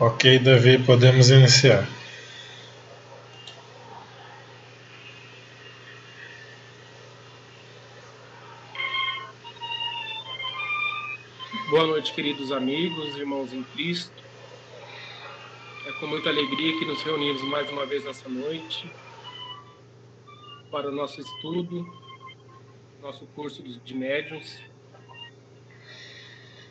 Ok, Davi, podemos iniciar. Boa noite, queridos amigos, irmãos em Cristo. É com muita alegria que nos reunimos mais uma vez nessa noite para o nosso estudo, nosso curso de médiuns.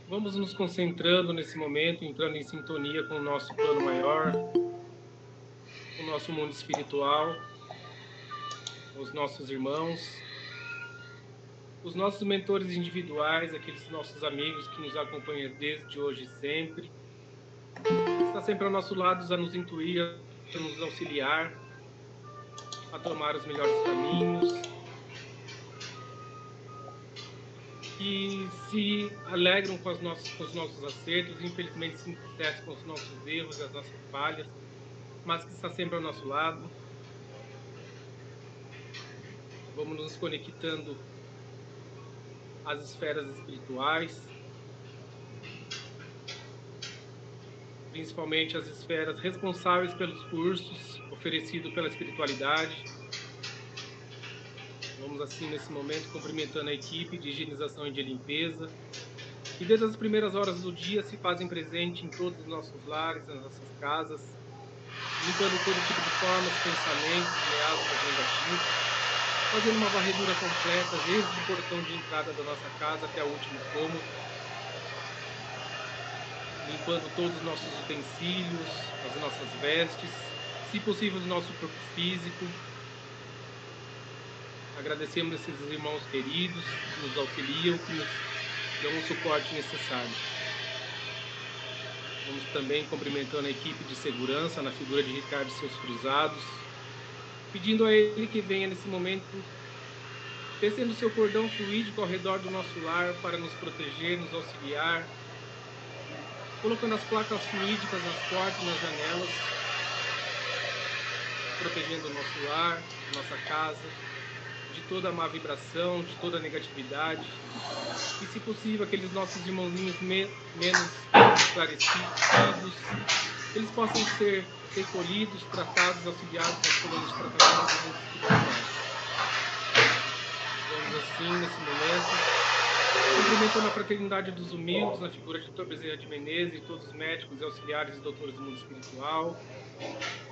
Vamos nos concentrando nesse momento, entrando em sintonia com o nosso plano maior, com o nosso mundo espiritual, com os nossos irmãos, os nossos mentores individuais, aqueles nossos amigos que nos acompanham desde hoje e sempre, que está sempre ao nosso lado a nos intuir, a nos auxiliar, a tomar os melhores caminhos, que se alegram com os nossos acertos, infelizmente se entristecem com os nossos erros e as nossas falhas, mas que está sempre ao nosso lado. Vamos nos conectando às esferas espirituais, principalmente as esferas responsáveis pelos cursos oferecidos pela espiritualidade. Vamos assim, nesse momento, cumprimentando a equipe de higienização e de limpeza, que desde as primeiras horas do dia se fazem presente em todos os nossos lares, nas nossas casas, limpando todo tipo de formas, pensamentos, miasmas negativos, fazendo uma varredura completa desde o portão de entrada da nossa casa até o último cômodo, limpando todos os nossos utensílios, as nossas vestes, se possível o nosso corpo físico. Agradecemos esses irmãos queridos que nos auxiliam, que nos dão o suporte necessário. Vamos também cumprimentando a equipe de segurança na figura de Ricardo e seus cruzados, pedindo a ele que venha nesse momento tecendo seu cordão fluídico ao redor do nosso lar para nos proteger, nos auxiliar, colocando as placas fluídicas nas portas e nas janelas, protegendo o nosso lar, nossa casa, de toda a má vibração, de toda a negatividade, e, se possível, aqueles nossos irmãozinhos menos esclarecidos, eles possam ser recolhidos, tratados, auxiliados nas colônias de tratamento do mundo espiritual. Vamos assim, nesse momento, cumprimentando a fraternidade dos humildes, na figura de Dr. Bezerra de Menezes e todos os médicos e auxiliares e doutores do mundo espiritual,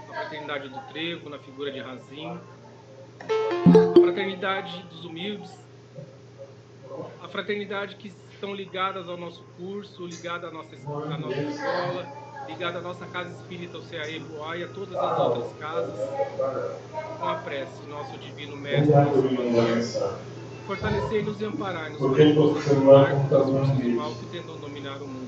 a fraternidade do Trevo, na figura de Razim, a fraternidade dos humildes, a fraternidade que estão ligadas ao nosso curso, ligada à nossa escola, ligada à nossa casa espírita, o CAE Boa, e a todas as outras casas, com a prece, nosso divino mestre, nosso Senhor, fortalecer-nos e amparar-nos para que possamos lutar contra as forças do mal que tentam dominar o mundo.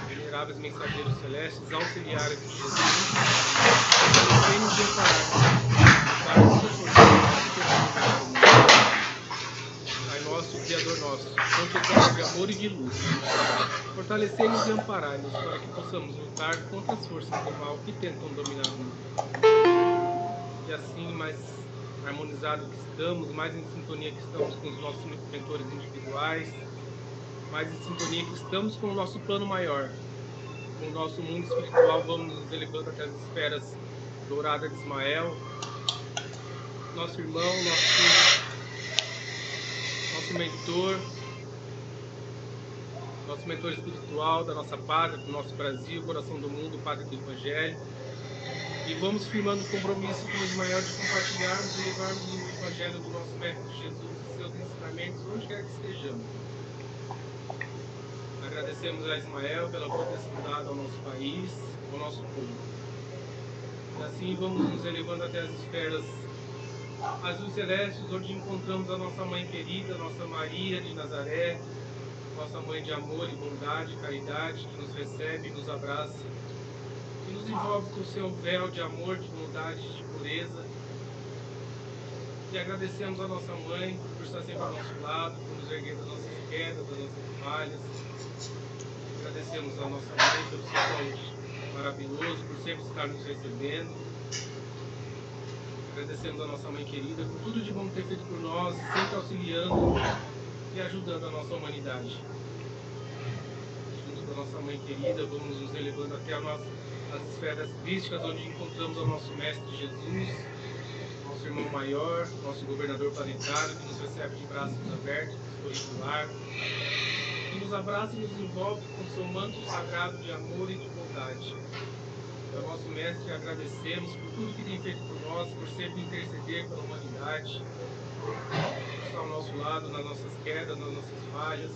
Veneráveis mensageiros celestes, auxiliares de Jesus, fortalecer-nos e amparar-nos para contra as forças do mal que tentam dominar o mundo. Pai nosso, Criador nosso, fonte eterna de amor e de luz, fortalecer-nos e amparar-nos para que possamos lutar contra as forças do mal que tentam dominar o mundo. E assim, mais harmonizado que estamos, mais em sintonia que estamos com os nossos mentores individuais, mais em sintonia que estamos com o nosso plano maior, com o nosso mundo espiritual, vamos nos elevando até as esferas douradas de Ismael, nosso irmão, nosso mentor espiritual da nossa pátria, do nosso Brasil, coração do mundo, Padre do Evangelho. E vamos firmando o compromisso com o Ismael de compartilharmos e levarmos o Evangelho do nosso Mestre Jesus e seus ensinamentos onde quer que estejamos. Agradecemos a Ismael pela proteção dada ao nosso país, ao nosso povo. E assim vamos nos elevando até as esferas azuis celestes, onde encontramos a nossa mãe querida, nossa Maria de Nazaré, nossa mãe de amor e bondade, caridade, que nos recebe e nos abraça, que nos envolve com o seu véu de amor, de bondade, de pureza. E agradecemos a nossa mãe por estar sempre ao nosso lado, por nos erguer das nossas quedas, das nossas falhas. Agradecemos a nossa mãe pelo seu colo maravilhoso, por sempre estar nos recebendo. Agradecemos a nossa mãe querida por tudo de bom ter feito por nós, sempre auxiliando e ajudando a nossa humanidade. Junto da nossa mãe querida, vamos nos elevando até as esferas crísticas, onde encontramos o nosso Mestre Jesus, nosso irmão maior, nosso governador planetário, que nos recebe de braços abertos, sorriso largo, que nos abraça e nos envolve com seu manto sagrado de amor e de bondade. Ao nosso Mestre, agradecemos por tudo que tem feito por nós, por sempre interceder pela humanidade, por estar ao nosso lado nas nossas quedas, nas nossas falhas.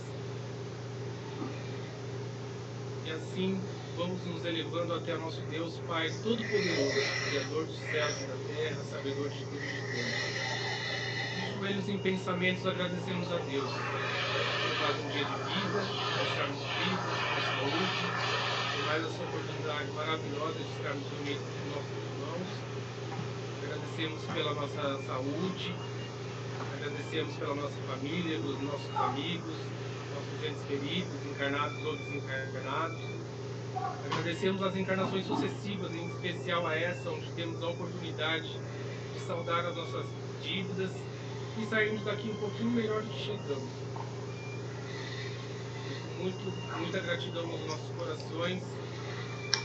E assim vamos nos elevando até nosso Deus Pai Todo-Poderoso, Criador dos céus e da terra, sabedor de tudo e de todos. De joelhos em pensamentos agradecemos a Deus por mais um dia de vida, por estarmos vivos, por saúde, por mais essa oportunidade maravilhosa de estarmos reunidos com nossos irmãos. Agradecemos pela nossa saúde, agradecemos pela nossa família, pelos nossos amigos, nossos entes queridos, encarnados ou desencarnados. Agradecemos as encarnações sucessivas, em especial a essa, onde temos a oportunidade de saldar as nossas dívidas e sairmos daqui um pouquinho melhor do que chegamos. Com muita gratidão nos nossos corações,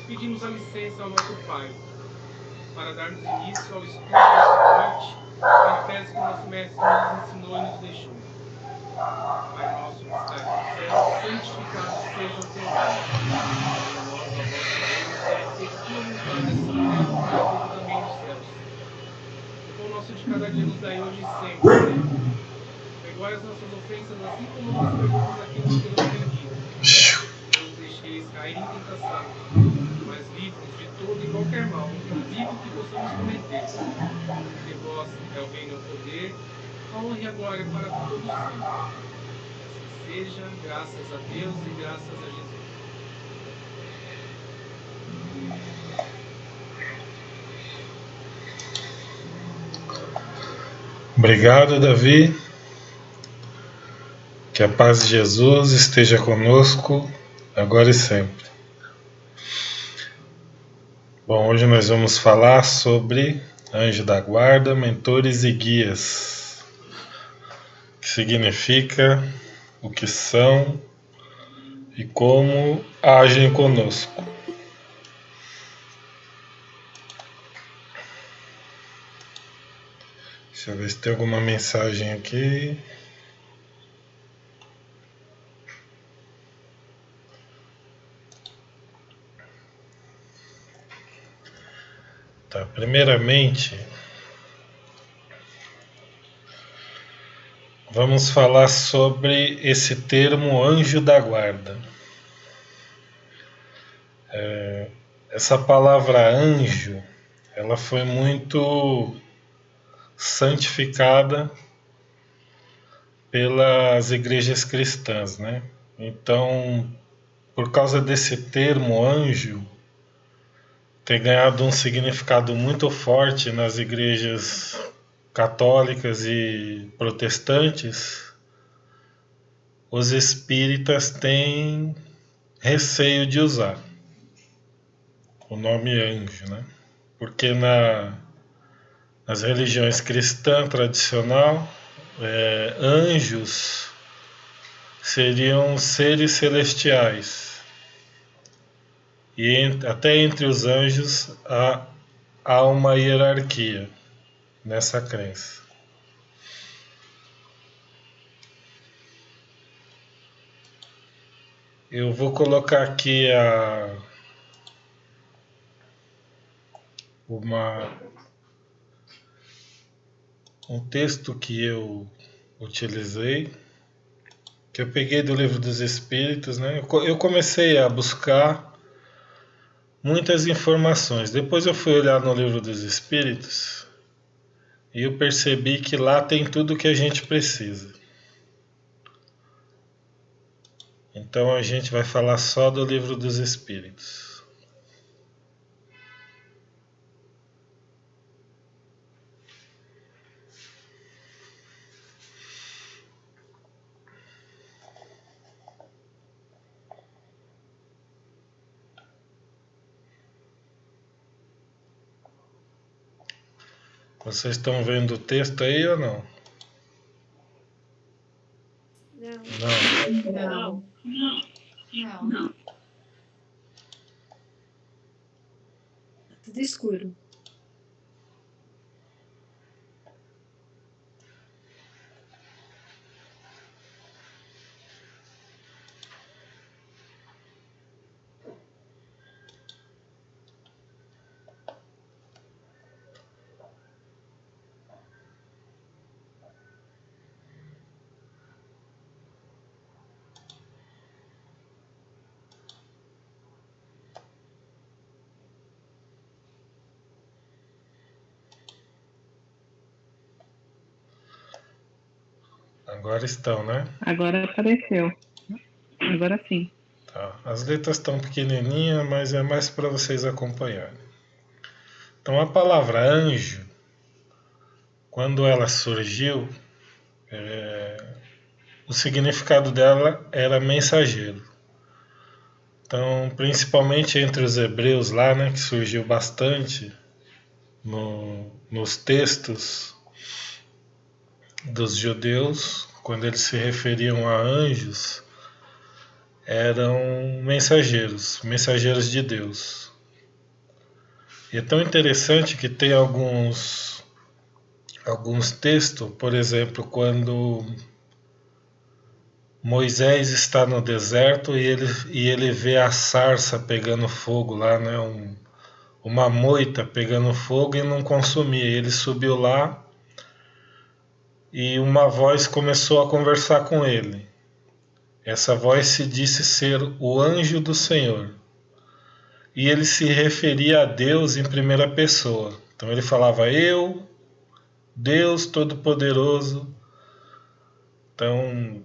pedimos a licença ao nosso Pai para darmos início ao estudo desta noite, que peço que o nosso Mestre nos ensinou e nos deixou. Pai nosso que estás no céu, santificado seja o teu nome. Venha a nós o vosso reino, seja feita a tua vontade, assim na terra como também nos céus. O pão nosso de cada dia nos dai hoje e sempre, Senhor. Perdoai as nossas ofensas, assim como nós perdoamos aqueles que nos ofendido. Não nos deixeis cair em tentação, mas livre-nos de todo e qualquer mal, inclusive o que possamos cometer. Porque vós é o reino e o poder, a honra e a glória para todos sempre. Assim seja, graças a Deus e graças a Jesus. Obrigado, Davi. Que a paz de Jesus esteja conosco, agora e sempre. Bom, hoje nós vamos falar sobre anjo da guarda, mentores e guias. Que significa, o que são e como agem conosco. Deixa eu ver se tem alguma mensagem aqui. Tá, primeiramente, vamos falar sobre esse termo anjo da guarda. Essa palavra anjo, ela foi muito santificada pelas igrejas cristãs, né? Então, por causa desse termo anjo ter ganhado um significado muito forte nas igrejas católicas e protestantes, os espíritas têm receio de usar o nome anjo, né? Porque nas religiões cristã tradicional, anjos seriam seres celestiais. E até entre os anjos há uma hierarquia nessa crença. Eu vou colocar aqui um texto que eu utilizei, que eu peguei do Livro dos Espíritos, né? Eu comecei a buscar muitas informações. Depois eu fui olhar no Livro dos Espíritos e eu percebi que lá tem tudo o que a gente precisa. Então a gente vai falar só do Livro dos Espíritos. Vocês estão vendo o texto aí ou não? Não. Não. Não. tudo escuro. Agora estão, né? Agora apareceu. Agora sim. Tá. As letras estão pequenininhas, mas é mais para vocês acompanharem. Então a palavra anjo, quando ela surgiu, o significado dela era mensageiro. Então, principalmente entre os hebreus lá, né, que surgiu bastante nos textos dos judeus, quando eles se referiam a anjos, eram mensageiros de Deus. E é tão interessante que tem alguns textos, por exemplo, quando Moisés está no deserto e ele vê a sarça pegando fogo lá, né? Uma moita pegando fogo e não consumia. Ele subiu lá e uma voz começou a conversar com ele. Essa voz se disse ser o anjo do Senhor. E ele se referia a Deus em primeira pessoa. Então ele falava: eu, Deus Todo-Poderoso. Então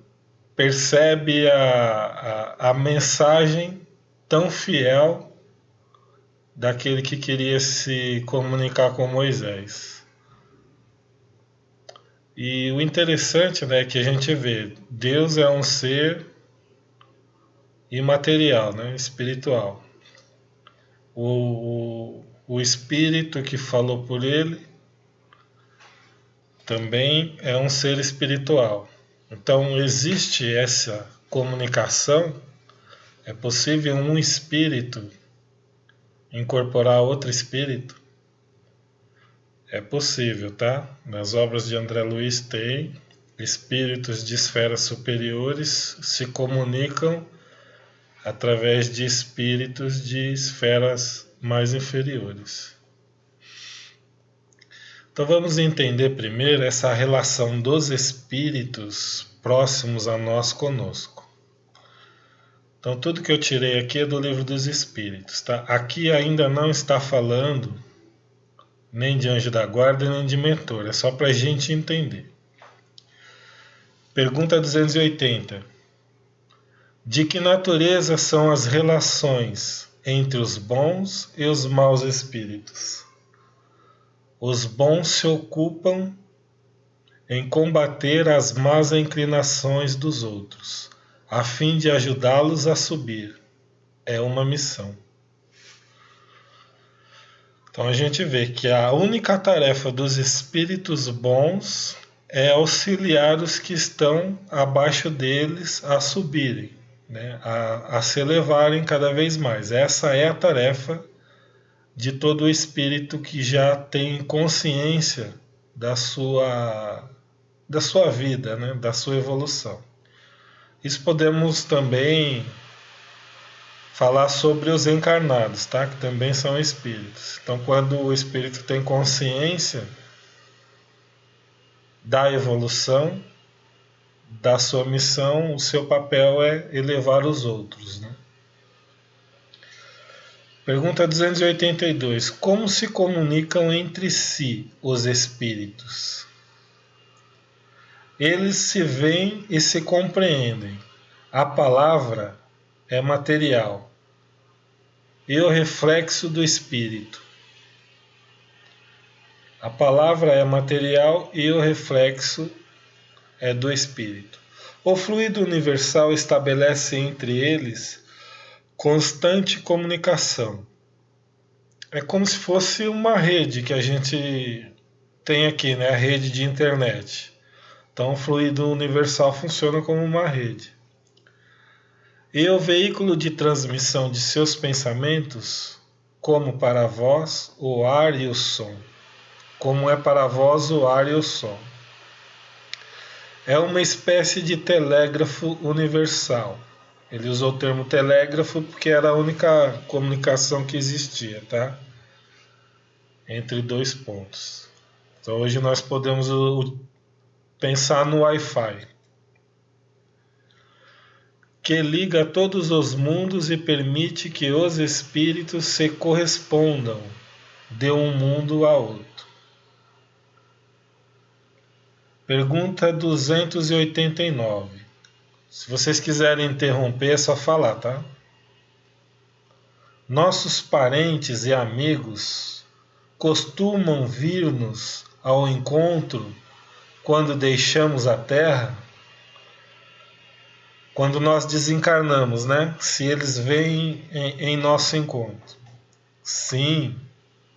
percebe a mensagem tão fiel daquele que queria se comunicar com Moisés. E o interessante, né, é que a gente vê, Deus é um ser imaterial, né, espiritual. O Espírito que falou por ele também é um ser espiritual. Então existe essa comunicação, é possível um espírito incorporar outro espírito? É possível, tá? Nas obras de André Luiz tem espíritos de esferas superiores se comunicam através de espíritos de esferas mais inferiores. Então vamos entender primeiro essa relação dos espíritos próximos a nós conosco. Então tudo que eu tirei aqui é do Livro dos Espíritos, tá? Aqui ainda não está falando nem de anjo da guarda, nem de mentor, é só para a gente entender. Pergunta 280. De que natureza são as relações entre os bons e os maus espíritos? Os bons se ocupam em combater as más inclinações dos outros, a fim de ajudá-los a subir. É uma missão. Então a gente vê que a única tarefa dos espíritos bons é auxiliar os que estão abaixo deles a subirem, né? a se elevarem cada vez mais. Essa é a tarefa de todo espírito que já tem consciência da sua vida, né? Da sua evolução. Isso podemos também falar sobre os encarnados, tá? Que também são espíritos. Então, quando o espírito tem consciência da evolução, da sua missão, o seu papel é elevar os outros, né? Pergunta 282. Como se comunicam entre si os espíritos? Eles se veem e se compreendem. A palavra é material e o reflexo do espírito. A palavra é material e o reflexo é do espírito. O fluido universal estabelece entre eles constante comunicação. É como se fosse uma rede que a gente tem aqui, né? A rede de internet. Então o fluido universal funciona como uma rede. E o veículo de transmissão de seus pensamentos como para vós o ar e o som, como é para vós o ar e o som. É uma espécie de telégrafo universal. Ele usou o termo telégrafo porque era a única comunicação que existia, tá? Entre dois pontos. Então hoje nós podemos pensar no Wi-Fi, que liga todos os mundos e permite que os espíritos se correspondam de um mundo a outro. Pergunta 289. Se vocês quiserem interromper, é só falar, tá? Nossos parentes e amigos costumam vir-nos ao encontro quando deixamos a Terra? Quando nós desencarnamos, né? Se eles vêm em nosso encontro. Sim,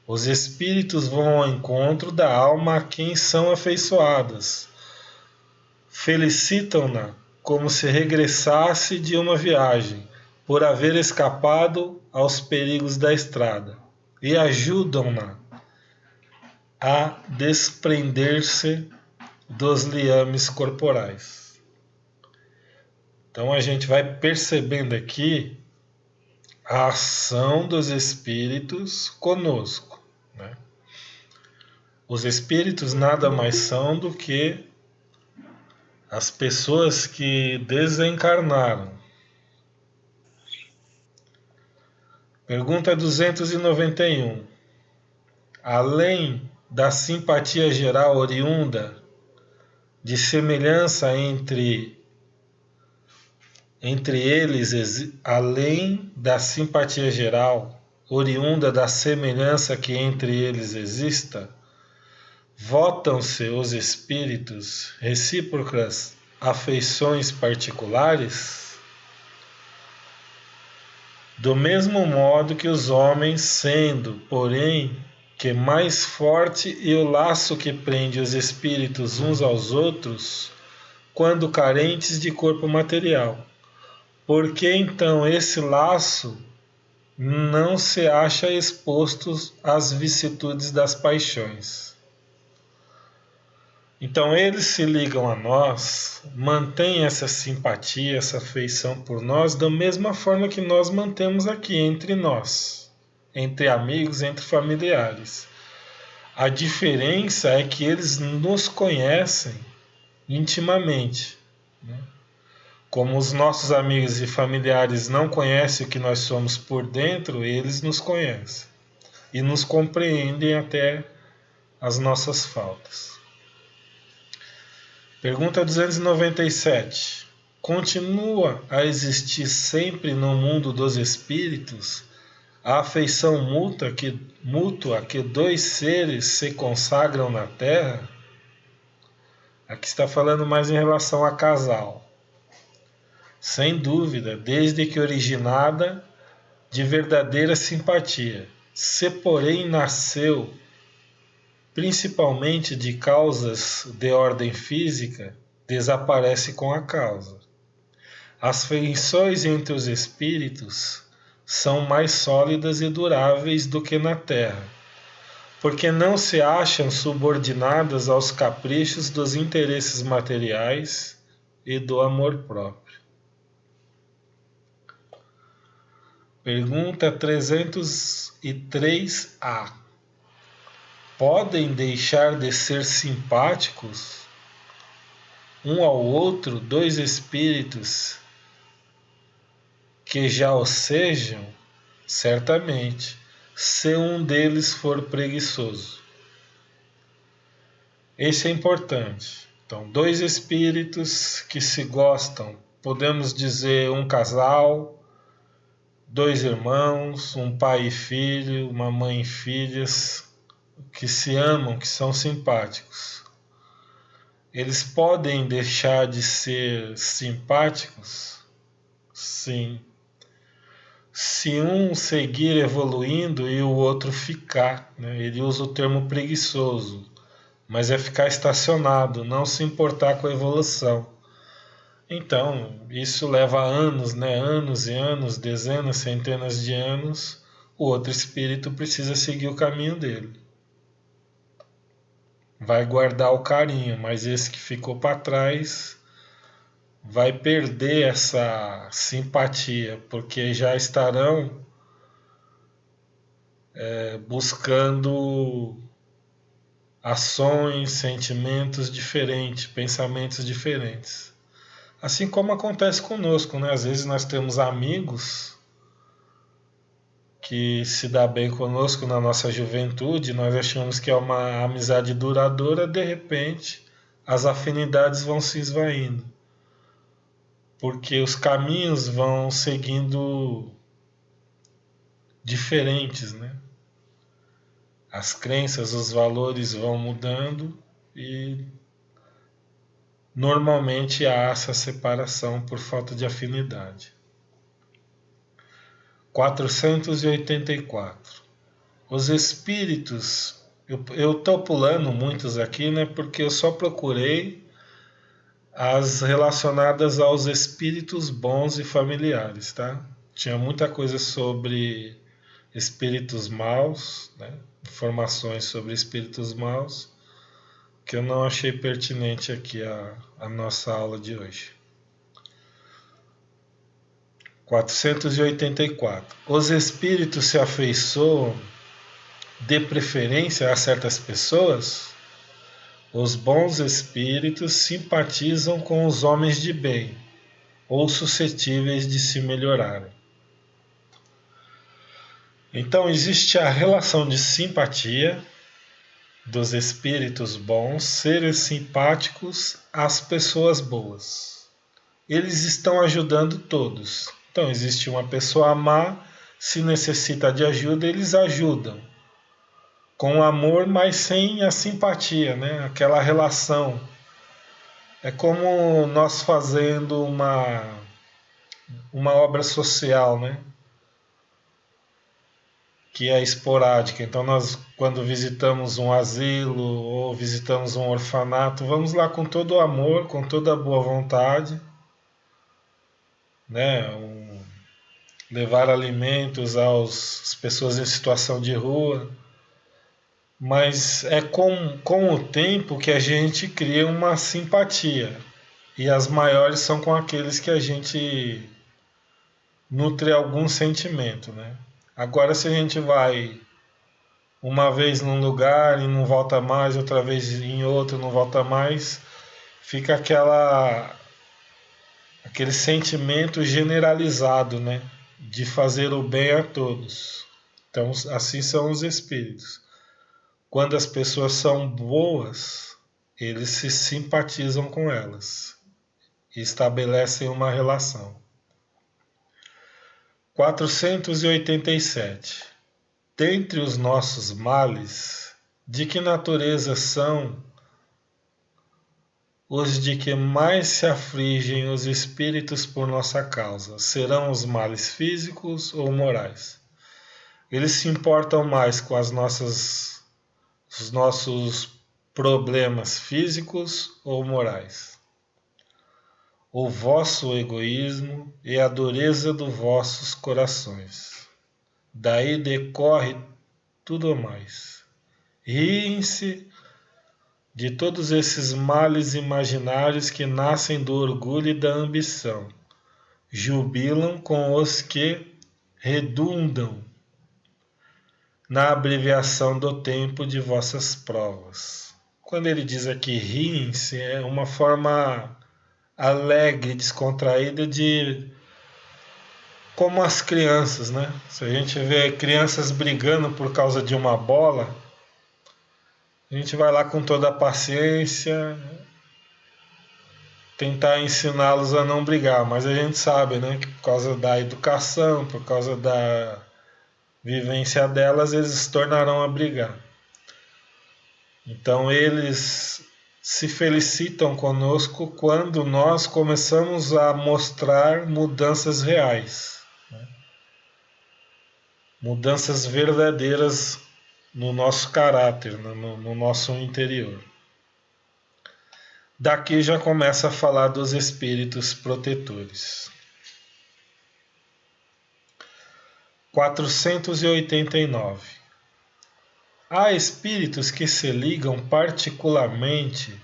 os espíritos vão ao encontro da alma a quem são afeiçoadas. Felicitam-na como se regressasse de uma viagem, por haver escapado aos perigos da estrada, e ajudam-na a desprender-se dos liames corporais. Então a gente vai percebendo aqui a ação dos espíritos conosco, né? Os espíritos nada mais são do que as pessoas que desencarnaram. Pergunta 291. Além da simpatia geral oriunda de semelhança entre eles, além da simpatia geral oriunda da semelhança que entre eles exista, votam-se os espíritos recíprocas afeições particulares? Do mesmo modo que os homens, sendo, porém, que mais forte e o laço que prende os espíritos uns aos outros, quando carentes de corpo material. Porque então esse laço não se acha exposto às vicissitudes das paixões. Então eles se ligam a nós, mantêm essa simpatia, essa afeição por nós, da mesma forma que nós mantemos aqui entre nós, entre amigos, entre familiares. A diferença é que eles nos conhecem intimamente, né? Como os nossos amigos e familiares não conhecem o que nós somos por dentro, eles nos conhecem e nos compreendem até as nossas faltas. Pergunta 297. Continua a existir sempre no mundo dos espíritos a afeição mútua que dois seres se consagram na Terra? Aqui está falando mais em relação a casal. Sem dúvida, desde que originada de verdadeira simpatia. Se, porém, nasceu principalmente de causas de ordem física, desaparece com a causa. As afeições entre os espíritos são mais sólidas e duráveis do que na Terra, porque não se acham subordinadas aos caprichos dos interesses materiais e do amor próprio. Pergunta 303A. Podem deixar de ser simpáticos um ao outro dois espíritos que já o sejam? Certamente, se um deles for preguiçoso. Esse é importante. Então, dois espíritos que se gostam, podemos dizer um casal, dois irmãos, um pai e filho, uma mãe e filhas, que se amam, que são simpáticos. Eles podem deixar de ser simpáticos? Sim. Se um seguir evoluindo e o outro ficar, né? Ele usa o termo preguiçoso, mas é ficar estacionado, não se importar com a evolução. Então, isso leva anos, né? Anos e anos, dezenas, centenas de anos, o outro espírito precisa seguir o caminho dele. Vai guardar o carinho, mas esse que ficou para trás vai perder essa simpatia, porque já estarão buscando ações, sentimentos diferentes, pensamentos diferentes. Assim como acontece conosco, né? Às vezes nós temos amigos que se dá bem conosco na nossa juventude, nós achamos que é uma amizade duradoura, de repente as afinidades vão se esvaindo, porque os caminhos vão seguindo diferentes, né? As crenças, os valores vão mudando e normalmente há essa separação por falta de afinidade. 484. Os espíritos, eu estou pulando muitos aqui, né? Porque eu só procurei as relacionadas aos espíritos bons e familiares, tá? Tinha muita coisa sobre espíritos maus, né? Informações sobre espíritos maus, que eu não achei pertinente aqui a nossa aula de hoje. 484. Os espíritos se afeiçoam de preferência a certas pessoas? Os bons espíritos simpatizam com os homens de bem ou suscetíveis de se melhorarem. Então existe a relação de simpatia dos espíritos bons serem simpáticos às pessoas boas. Eles estão ajudando todos. Então existe uma pessoa má, se necessita de ajuda, eles ajudam. Com amor, mas sem a simpatia, né? Aquela relação. É como nós fazendo uma obra social, né? Que é esporádica. Então nós, quando visitamos um asilo ou visitamos um orfanato, vamos lá com todo o amor, com toda a boa vontade, né? Levar alimentos às pessoas em situação de rua. Mas é com o tempo que a gente cria uma simpatia. E as maiores são com aqueles que a gente nutre algum sentimento, né? Agora, se a gente vai uma vez num lugar e não volta mais, outra vez em outro não volta mais, fica aquele sentimento generalizado, né? De fazer o bem a todos. Então, assim são os espíritos. Quando as pessoas são boas, eles se simpatizam com elas e estabelecem uma relação. 487. Dentre os nossos males, de que natureza são os de que mais se afligem os espíritos por nossa causa? Serão os males físicos ou morais? Eles se importam mais com os nossos problemas físicos ou morais? O vosso egoísmo e a dureza dos vossos corações. Daí decorre tudo mais. Riem-se de todos esses males imaginários que nascem do orgulho e da ambição. Jubilam com os que redundam na abreviação do tempo de vossas provas. Quando ele diz aqui riem-se, é uma forma alegre, descontraída de como as crianças, né? Se a gente vê crianças brigando por causa de uma bola, a gente vai lá com toda a paciência tentar ensiná-los a não brigar, mas a gente sabe, né, que por causa da educação, por causa da vivência delas, eles se tornarão a brigar. Então eles se felicitam conosco quando nós começamos a mostrar mudanças reais, né? Mudanças verdadeiras no nosso caráter, no nosso interior. Daqui já começa a falar dos espíritos protetores. 489. Há espíritos que se ligam particularmente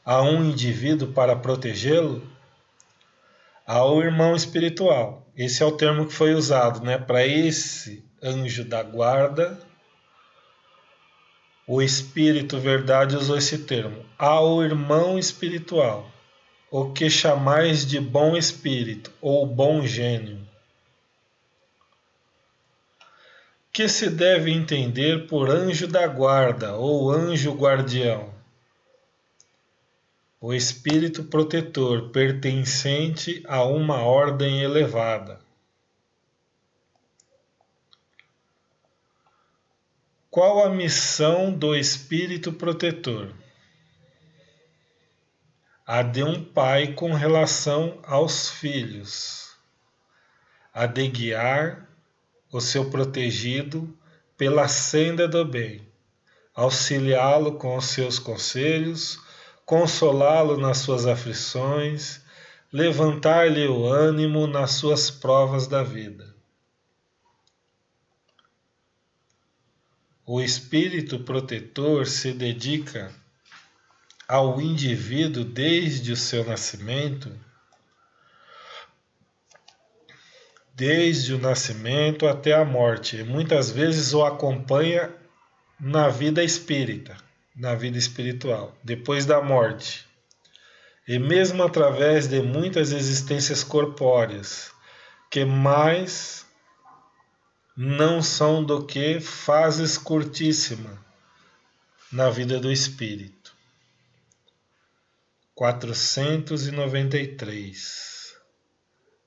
a um indivíduo para protegê-lo? Ao irmão espiritual. Esse é o termo que foi usado, né? Para esse anjo da guarda, o Espírito Verdade usou esse termo. Ao irmão espiritual, o que chamais de bom espírito ou bom gênio. Que se deve entender por anjo da guarda ou anjo guardião? O espírito protetor pertencente a uma ordem elevada. Qual a missão do espírito protetor? A de um pai com relação aos filhos. A de guiar o seu protegido pela senda do bem, auxiliá-lo com os seus conselhos, consolá-lo nas suas aflições, levantar-lhe o ânimo nas suas provas da vida. O espírito protetor se dedica ao indivíduo desde o seu nascimento, desde o nascimento até a morte, e muitas vezes o acompanha na vida espírita, na vida espiritual, depois da morte, e mesmo através de muitas existências corpóreas, que mais não são do que fases curtíssimas na vida do espírito. 493.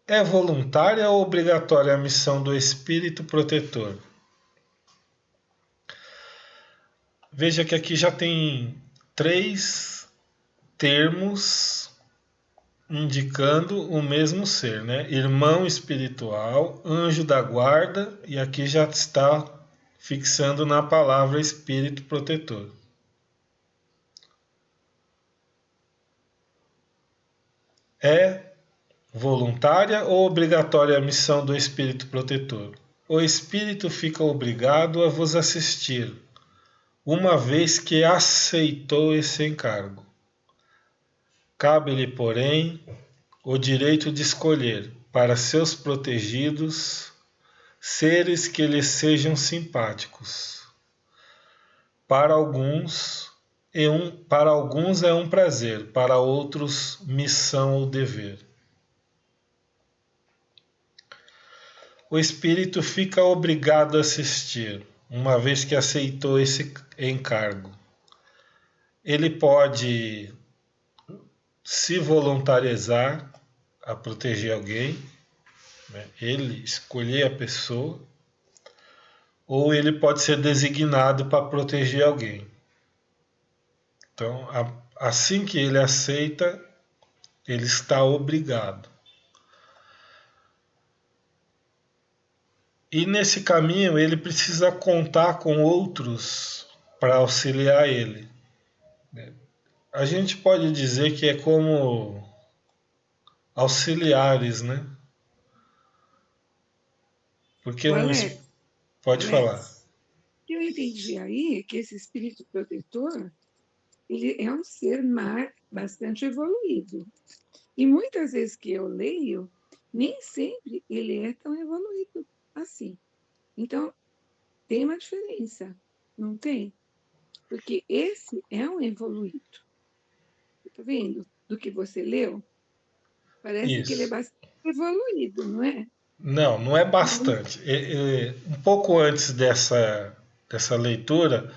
É voluntária ou obrigatória a missão do espírito protetor? Veja que aqui já tem 3 termos indicando o mesmo ser, né? Irmão espiritual, anjo da guarda, e aqui já está fixando na palavra espírito protetor. É voluntária ou obrigatória a missão do espírito protetor? O espírito fica obrigado a vos assistir, uma vez que aceitou esse encargo. Cabe-lhe, porém, o direito de escolher para seus protegidos seres que lhes sejam simpáticos. Para alguns é um prazer, para outros missão ou dever. O espírito fica obrigado a assistir, uma vez que aceitou esse encargo. Ele pode se voluntarizar a proteger alguém, né? Ele escolher a pessoa, ou ele pode ser designado para proteger alguém. Então, assim que ele aceita, ele está obrigado. E nesse caminho ele precisa contar com outros para auxiliar ele. A gente pode dizer que é como auxiliares, né? Porque O Alex, pode falar. o que eu entendi aí é que esse espírito protetor, ele é um ser bastante evoluído. E muitas vezes que eu leio, nem sempre ele é tão evoluído assim. Então, tem uma diferença, não tem? Porque esse é um evoluído. Está vendo? Do que você leu? Parece que ele é Isso. bastante evoluído, não é? Não é bastante. Um pouco antes dessa leitura,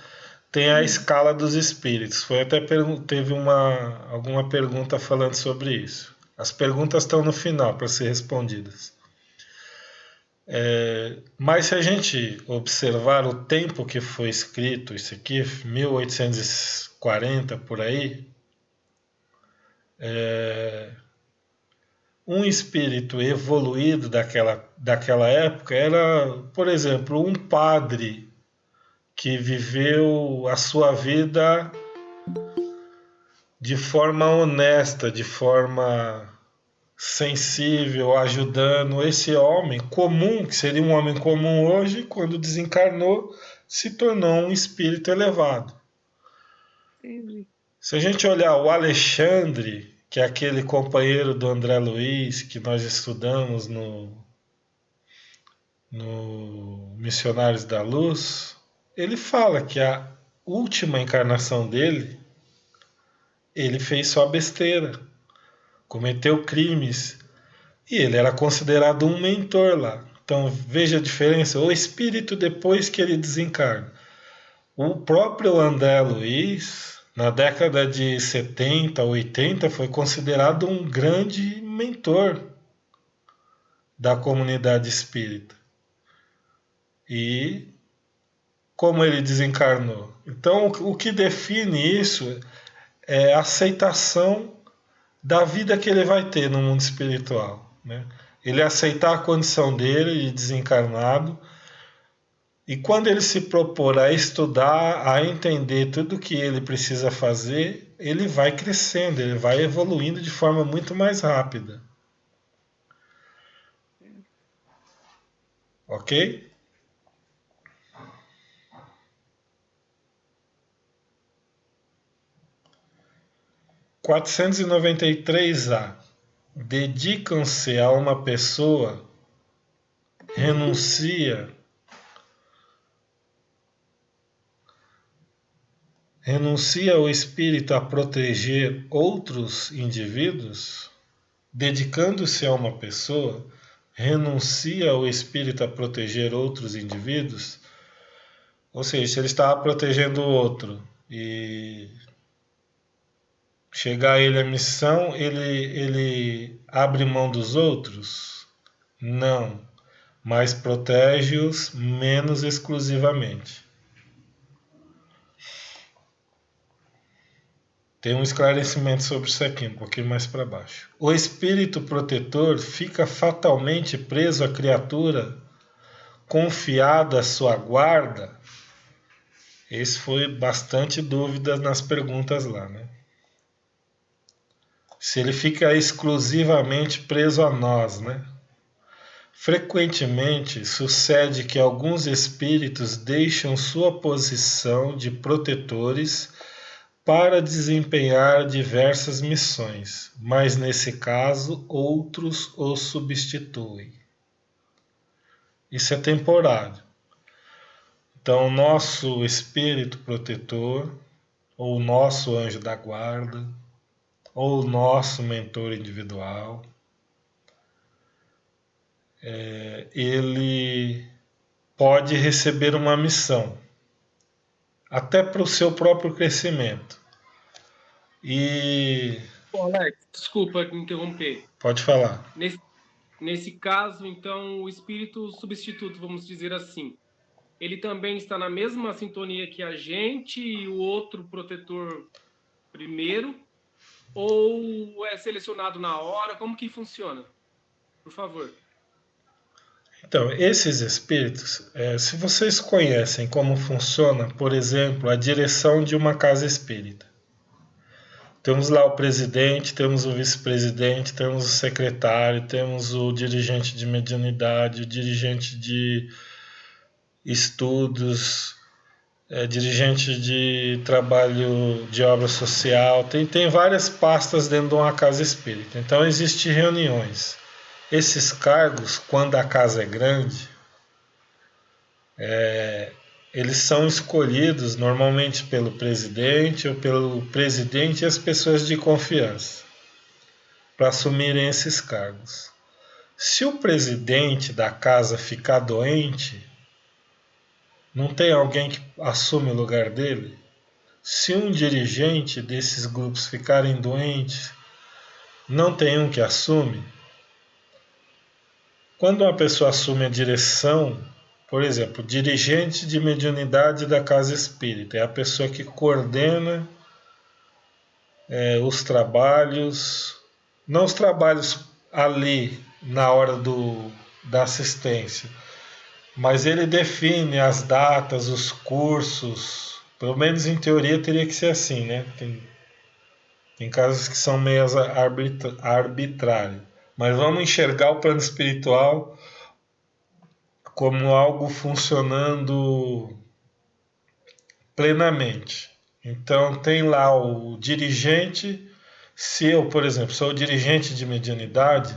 tem a escala dos espíritos. Teve alguma pergunta falando sobre isso. As perguntas estão no final para ser respondidas. Mas se a gente observar o tempo que foi escrito isso aqui, 1840 por aí, um espírito evoluído daquela época era, por exemplo, um padre que viveu a sua vida de forma honesta, de forma sensível, ajudando. Esse homem comum, que seria um homem comum hoje, quando desencarnou, se tornou um espírito elevado. Entendi. Se a gente olhar o Alexandre, que é aquele companheiro do André Luiz, que nós estudamos no Missionários da Luz, ele fala que a última encarnação dele, ele fez só besteira, cometeu crimes, e ele era considerado um mentor lá. Então veja a diferença, o espírito depois que ele desencarna. O próprio André Luiz, na década de 70, 80, foi considerado um grande mentor da comunidade espírita. E como ele desencarnou? Então, o que define isso é a aceitação da vida que ele vai ter no mundo espiritual, né? Ele aceitar a condição dele de desencarnado, e quando ele se propor a estudar, a entender tudo o que ele precisa fazer, ele vai crescendo, ele vai evoluindo de forma muito mais rápida. Ok? (493A). Dedicam-se a uma pessoa, renuncia o espírito a proteger outros indivíduos? Dedicando-se a uma pessoa, renuncia o espírito a proteger outros indivíduos? Ou seja, se ele estava protegendo o outro e chegar a ele a missão, ele abre mão dos outros? Não, mas protege-os menos exclusivamente. Tem um esclarecimento sobre isso aqui, um pouquinho mais para baixo. O espírito protetor fica fatalmente preso à criatura, confiada à sua guarda? Esse foi bastante dúvida nas perguntas lá, né? Se ele fica exclusivamente preso a nós, né? Frequentemente sucede que alguns espíritos deixam sua posição de protetores para desempenhar diversas missões, mas nesse caso outros os substituem. Isso é temporário. Então, o nosso espírito protetor, ou o nosso anjo da guarda, ou o nosso mentor individual, ele pode receber uma missão, até para o seu próprio crescimento. E... Alex, desculpa me interromper. Pode falar. Nesse caso, então, o espírito substituto, vamos dizer assim, ele também está na mesma sintonia que a gente e o outro protetor primeiro? Ou é selecionado na hora? Como que funciona? Por favor. Então, esses espíritos, se vocês conhecem como funciona, por exemplo, a direção de uma casa espírita. Temos lá o presidente, temos o vice-presidente, temos o secretário, temos o dirigente de mediunidade, o dirigente de estudos, dirigente de trabalho de obra social. Tem várias pastas dentro de uma casa espírita. Então, existem reuniões. Esses cargos, quando a casa é grande, eles são escolhidos normalmente pelo presidente ou pelo presidente e as pessoas de confiança para assumirem esses cargos. Se o presidente da casa ficar doente, não tem alguém que assume o lugar dele? Se um dirigente desses grupos ficarem doentes, não tem um que assume? Quando uma pessoa assume a direção, por exemplo, dirigente de mediunidade da casa espírita, é a pessoa que coordena os trabalhos, não os trabalhos ali na hora da assistência, mas ele define as datas, os cursos, pelo menos em teoria teria que ser assim, né? Tem casos que são meio arbitrários. Mas vamos enxergar o plano espiritual como algo funcionando plenamente. Então tem lá o dirigente. Se eu, por exemplo, sou o dirigente de mediunidade,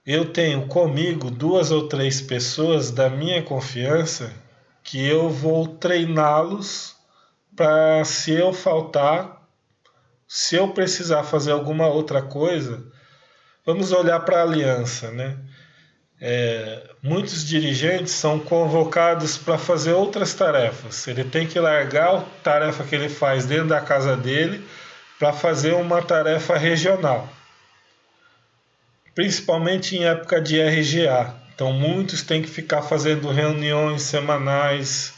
eu tenho comigo 2 ou 3 pessoas da minha confiança que eu vou treiná-los para, se eu faltar, se eu precisar fazer alguma outra coisa, vamos olhar para a aliança, né? Muitos dirigentes são convocados para fazer outras tarefas. Ele tem que largar a tarefa que ele faz dentro da casa dele para fazer uma tarefa regional, principalmente em época de RGA. Então muitos têm que ficar fazendo reuniões semanais,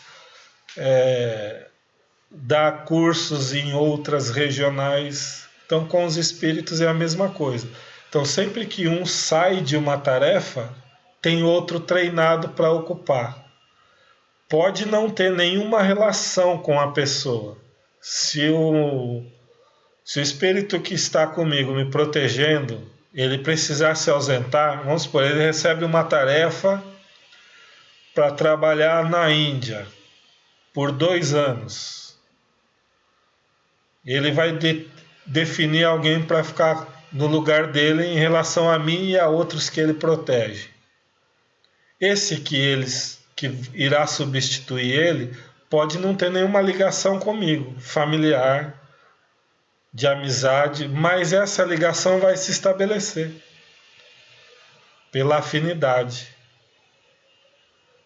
dar cursos em outras regionais. Então com os espíritos é a mesma coisa. Então sempre que um sai de uma tarefa, tem outro treinado para ocupar. Pode não ter nenhuma relação com a pessoa. Se o espírito que está comigo me protegendo, ele precisar se ausentar, vamos supor, ele recebe uma tarefa para trabalhar na Índia por 2 anos. Ele vai definir alguém para ficar no lugar dele em relação a mim e a outros que ele protege. Esse que irá substituir ele pode não ter nenhuma ligação comigo, familiar, de amizade, mas essa ligação vai se estabelecer pela afinidade.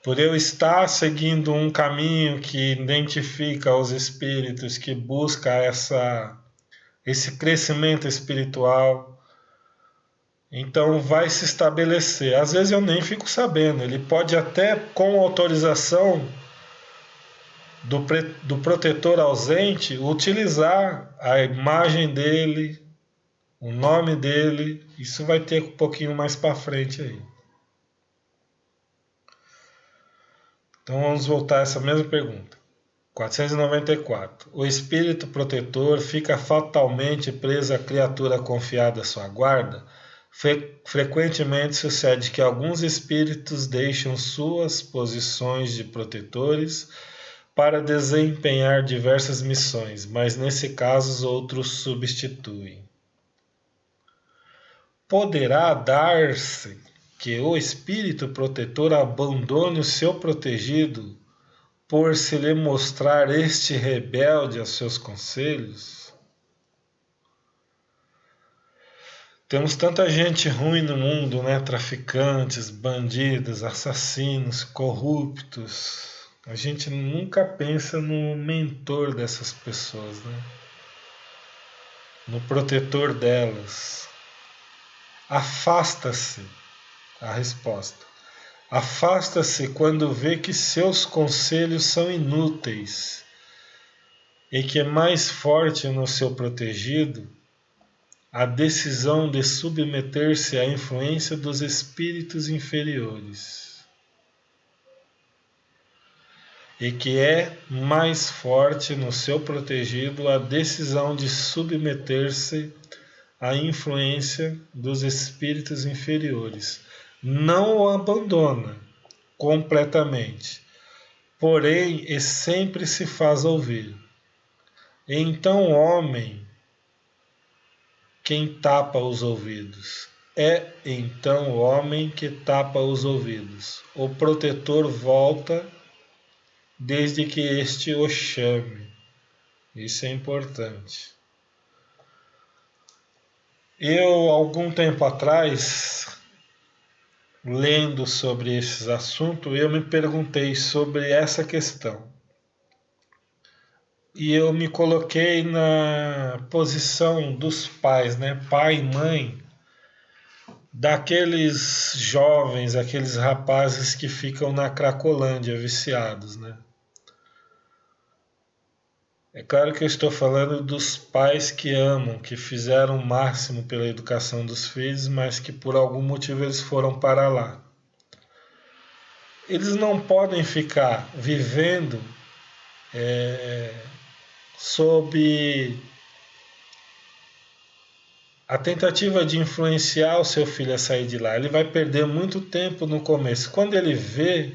Por eu estar seguindo um caminho que identifica os espíritos, que busca esse crescimento espiritual, então vai se estabelecer. Às vezes eu nem fico sabendo, ele pode até, com autorização do protetor ausente, utilizar a imagem dele, o nome dele. Isso vai ter um pouquinho mais para frente aí. Então vamos voltar a essa mesma pergunta. 494. O espírito protetor fica fatalmente preso à criatura confiada à sua guarda? Frequentemente sucede que alguns espíritos deixam suas posições de protetores para desempenhar diversas missões, mas nesse caso outros substituem. Poderá dar-se que o espírito protetor abandone o seu protegido por se lhe mostrar este rebelde aos seus conselhos? Temos tanta gente ruim no mundo, né? Traficantes, bandidos, assassinos, corruptos. A gente nunca pensa no mentor dessas pessoas, né? No protetor delas. Afasta-se, a resposta. Afasta-se quando vê que seus conselhos são inúteis e que é mais forte no seu protegido a decisão de submeter-se à influência dos espíritos inferiores. E que é mais forte no seu protegido a decisão de submeter-se à influência dos espíritos inferiores. Não o abandona completamente, porém e sempre se faz ouvir. E então o homem quem tapa os ouvidos. É então o homem que tapa os ouvidos. O protetor volta desde que este o chame. Isso é importante. Eu, algum tempo atrás, lendo sobre esses assuntos, eu me perguntei sobre essa questão. E eu me coloquei na posição dos pais, né? Pai e mãe, daqueles jovens, aqueles rapazes que ficam na Cracolândia viciados, né? É claro que eu estou falando dos pais que amam, que fizeram o máximo pela educação dos filhos, mas que por algum motivo eles foram para lá. Eles não podem ficar vivendo sob a tentativa de influenciar o seu filho a sair de lá, ele vai perder muito tempo no começo. Quando ele vê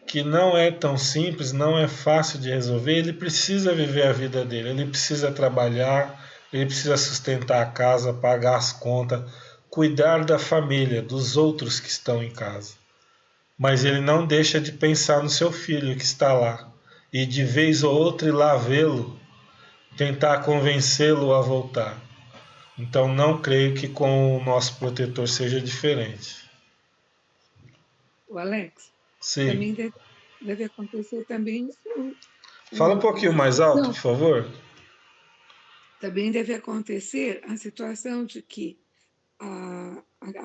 que não é tão simples, não é fácil de resolver, ele precisa viver a vida dele, ele precisa trabalhar, ele precisa sustentar a casa, pagar as contas, cuidar da família, dos outros que estão em casa. Mas ele não deixa de pensar no seu filho que está lá. E de vez ou outra ir lá vê-lo, tentar convencê-lo a voltar. Então não creio que com o nosso protetor seja diferente. O Alex, Sim. também deve acontecer também Fala um a pouquinho mais alto, por situação, favor. também deve acontecer a situação de que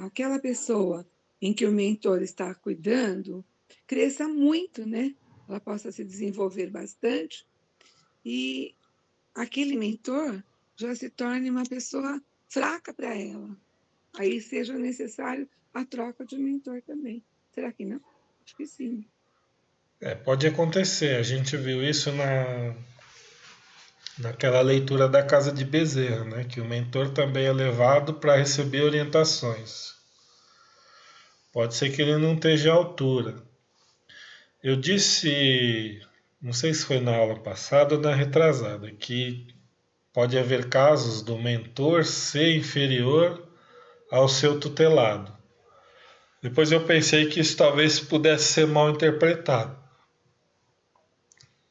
aquela pessoa em que o mentor está cuidando cresça muito, né? Ela possa se desenvolver bastante e aquele mentor já se torne uma pessoa fraca para ela. Aí seja necessário a troca de mentor também. Será que não? Acho que sim. Pode acontecer. A gente viu isso naquela leitura da Casa de Bezerra, né? Que o mentor também é levado para receber orientações. Pode ser que ele não esteja à altura. Eu disse, não sei se foi na aula passada ou na retrasada, que pode haver casos do mentor ser inferior ao seu tutelado. Depois eu pensei que isso talvez pudesse ser mal interpretado.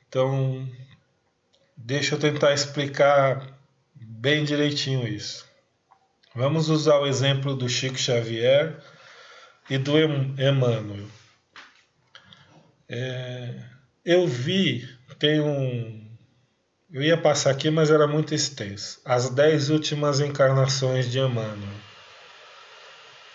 Então, deixa eu tentar explicar bem direitinho isso. Vamos usar o exemplo do Chico Xavier e do Emmanuel. Eu vi, eu ia passar aqui, mas era muito extenso. As 10 últimas encarnações de Emmanuel.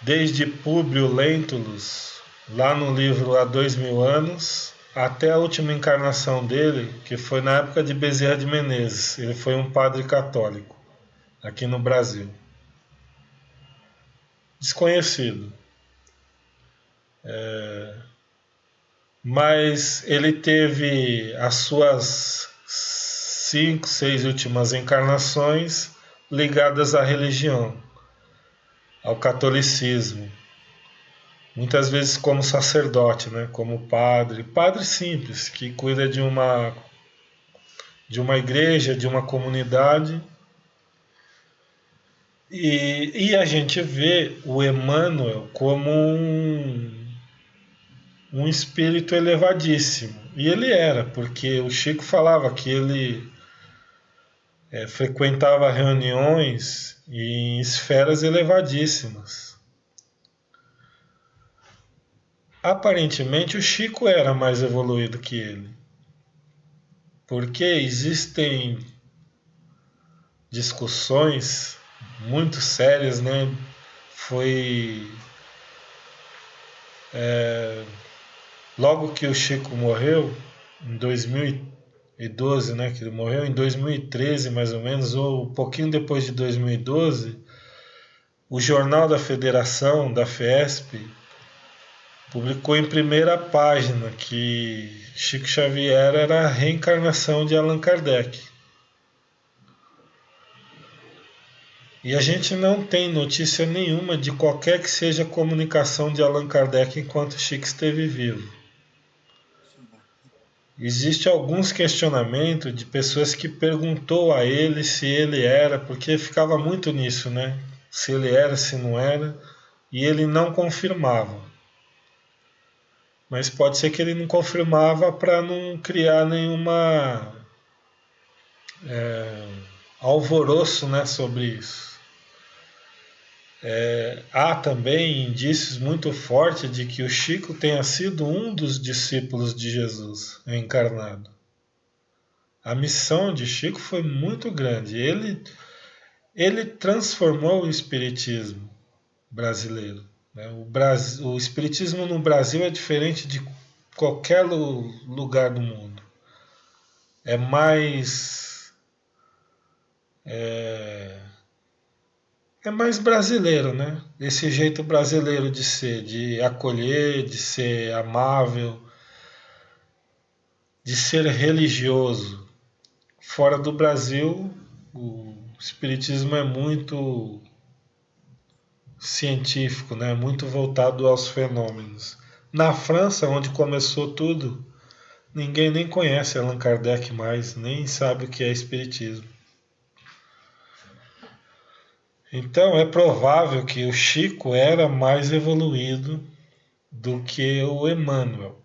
Desde Públio Lentulus, lá no livro Há 2000 anos, até a última encarnação dele, que foi na época de Bezerra de Menezes. Ele foi um padre católico, aqui no Brasil. Desconhecido. Mas ele teve as suas 5, 6 últimas encarnações ligadas à religião, ao catolicismo. Muitas vezes como sacerdote, né? Como padre simples, que cuida de uma igreja, de uma comunidade. E a gente vê o Emmanuel como um espírito elevadíssimo. E ele era, porque o Chico falava que ele frequentava reuniões em esferas elevadíssimas. Aparentemente o Chico era mais evoluído que ele. Porque existem discussões muito sérias, né? Foi logo que o Chico morreu, em 2012, né? Que ele morreu em 2013, mais ou menos, ou um pouquinho depois de 2012, o Jornal da Federação, da Fiesp, publicou em primeira página que Chico Xavier era a reencarnação de Allan Kardec. E a gente não tem notícia nenhuma de qualquer que seja a comunicação de Allan Kardec enquanto Chico esteve vivo. Existe alguns questionamentos de pessoas que perguntou a ele se ele era, porque ficava muito nisso, né? Se ele era, se não era, e ele não confirmava. Mas pode ser que ele não confirmava para não criar nenhuma alvoroço, né, sobre isso. Há também indícios muito fortes de que o Chico tenha sido um dos discípulos de Jesus encarnado. A missão de Chico foi muito grande. Ele transformou o espiritismo brasileiro. Né? O espiritismo no Brasil é diferente de qualquer lugar do mundo. É mais é mais brasileiro, né? Esse jeito brasileiro de ser, de acolher, de ser amável, de ser religioso. Fora do Brasil, O espiritismo é muito científico, né? Muito voltado aos fenômenos. Na França, onde começou tudo, ninguém nem conhece Allan Kardec mais, nem sabe o que é espiritismo. Então é provável que o Chico era mais evoluído do que o Emmanuel,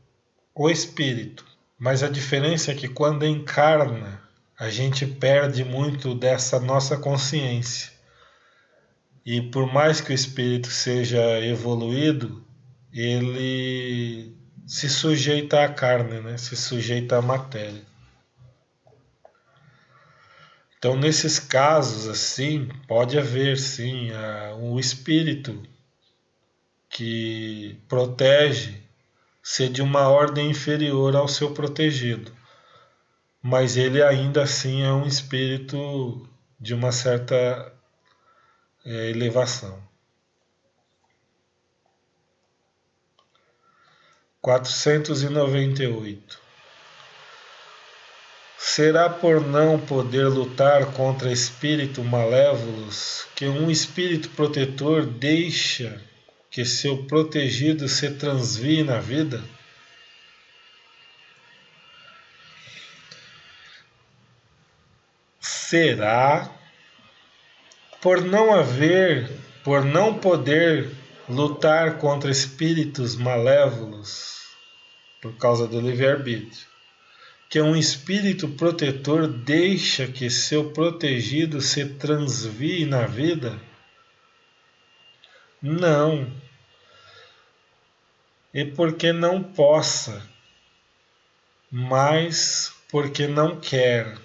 o espírito. Mas a diferença é que quando encarna, a gente perde muito dessa nossa consciência. E por mais que o espírito seja evoluído, ele se sujeita à carne, né? Se sujeita à matéria. Então, nesses casos, assim, pode haver, sim, um espírito que protege ser de uma ordem inferior ao seu protegido. Mas ele ainda assim é um espírito de uma certa elevação. 498. Será por não poder lutar contra espíritos malévolos que um espírito protetor deixa que seu protegido se transvie na vida? Será por não poder lutar contra espíritos malévolos por causa do livre-arbítrio, que um espírito protetor deixa que seu protegido se transvie na vida? Não. E porque não possa, mas porque não quer.